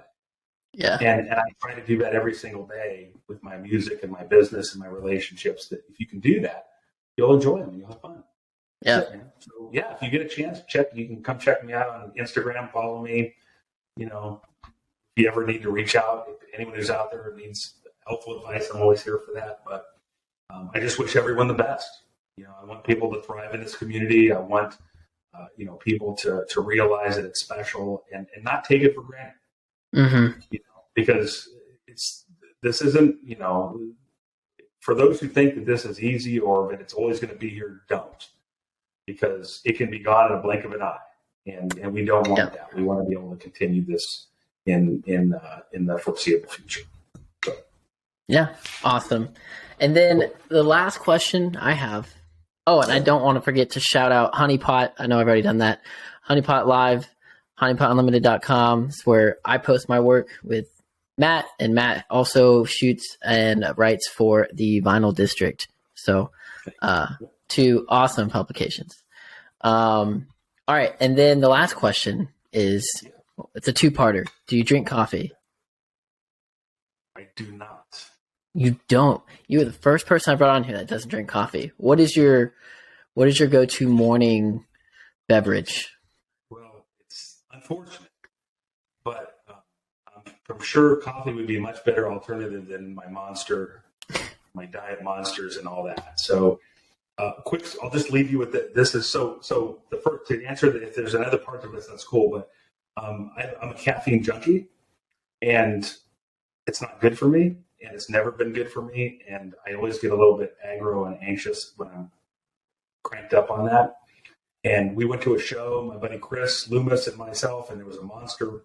Yeah. And I try to do that every single day with my music and my business and my relationships. That if you can do that, you'll enjoy them and you'll have fun. Yeah. So if you get a chance, you can come check me out on Instagram, follow me. If you ever need to reach out, if anyone who's out there needs helpful advice, I'm always here for that. But I just wish everyone the best. I want people to thrive in this community. I want people to realize that it's special and not take it for granted. Mm-hmm. Because this isn't, for those who think that this is easy or that it's always going to be here, don't, because it can be gone in a blink of an eye, and we don't want that. We want to be able to continue this in the foreseeable future. So. Yeah, awesome. And then the last question I have. Oh, and I don't want to forget to shout out Honeypot. I know I've already done that. Honeypot Live. HoneyPotUnlimited.com is where I post my work with Matt, and Matt also shoots and writes for the Vinyl District. So, two awesome publications. All right, and then the last question is, it's a two-parter. Do you drink coffee? I do not. You don't. You are the first person I brought on here that doesn't drink coffee. What is your go-to morning beverage? Unfortunate, but I'm sure coffee would be a much better alternative than my diet monsters and all that. So, I'll just leave you with it. This is so the first, to answer that, if there's another part of this, that's cool. But I'm a caffeine junkie, and it's not good for me, and it's never been good for me. And I always get a little bit aggro and anxious when I'm cranked up on that. And we went to a show, my buddy Chris Loomis and myself, and there was a monster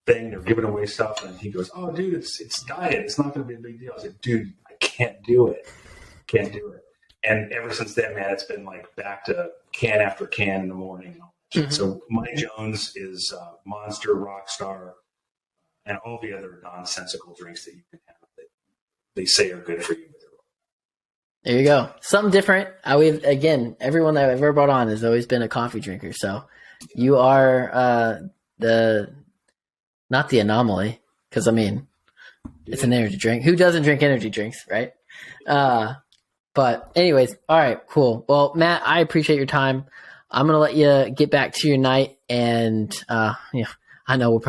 thing. They're giving away stuff. And he goes, "Oh, dude, it's diet. It's not going to be a big deal." I said, "Dude, I can't do it. Can't do it." And ever since then, man, it's been like back to can after can in the morning. Mm-hmm. So Mike Jones is Monster, Rockstar, and all the other nonsensical drinks that you can have that they say are good for you. There you go. Something different. Everyone that I've ever brought on has always been a coffee drinker. So you are not the anomaly, because it's an energy drink. Who doesn't drink energy drinks, right? But anyways, all right, cool. Well, Matt, I appreciate your time. I'm gonna let you get back to your night, and I know we'll probably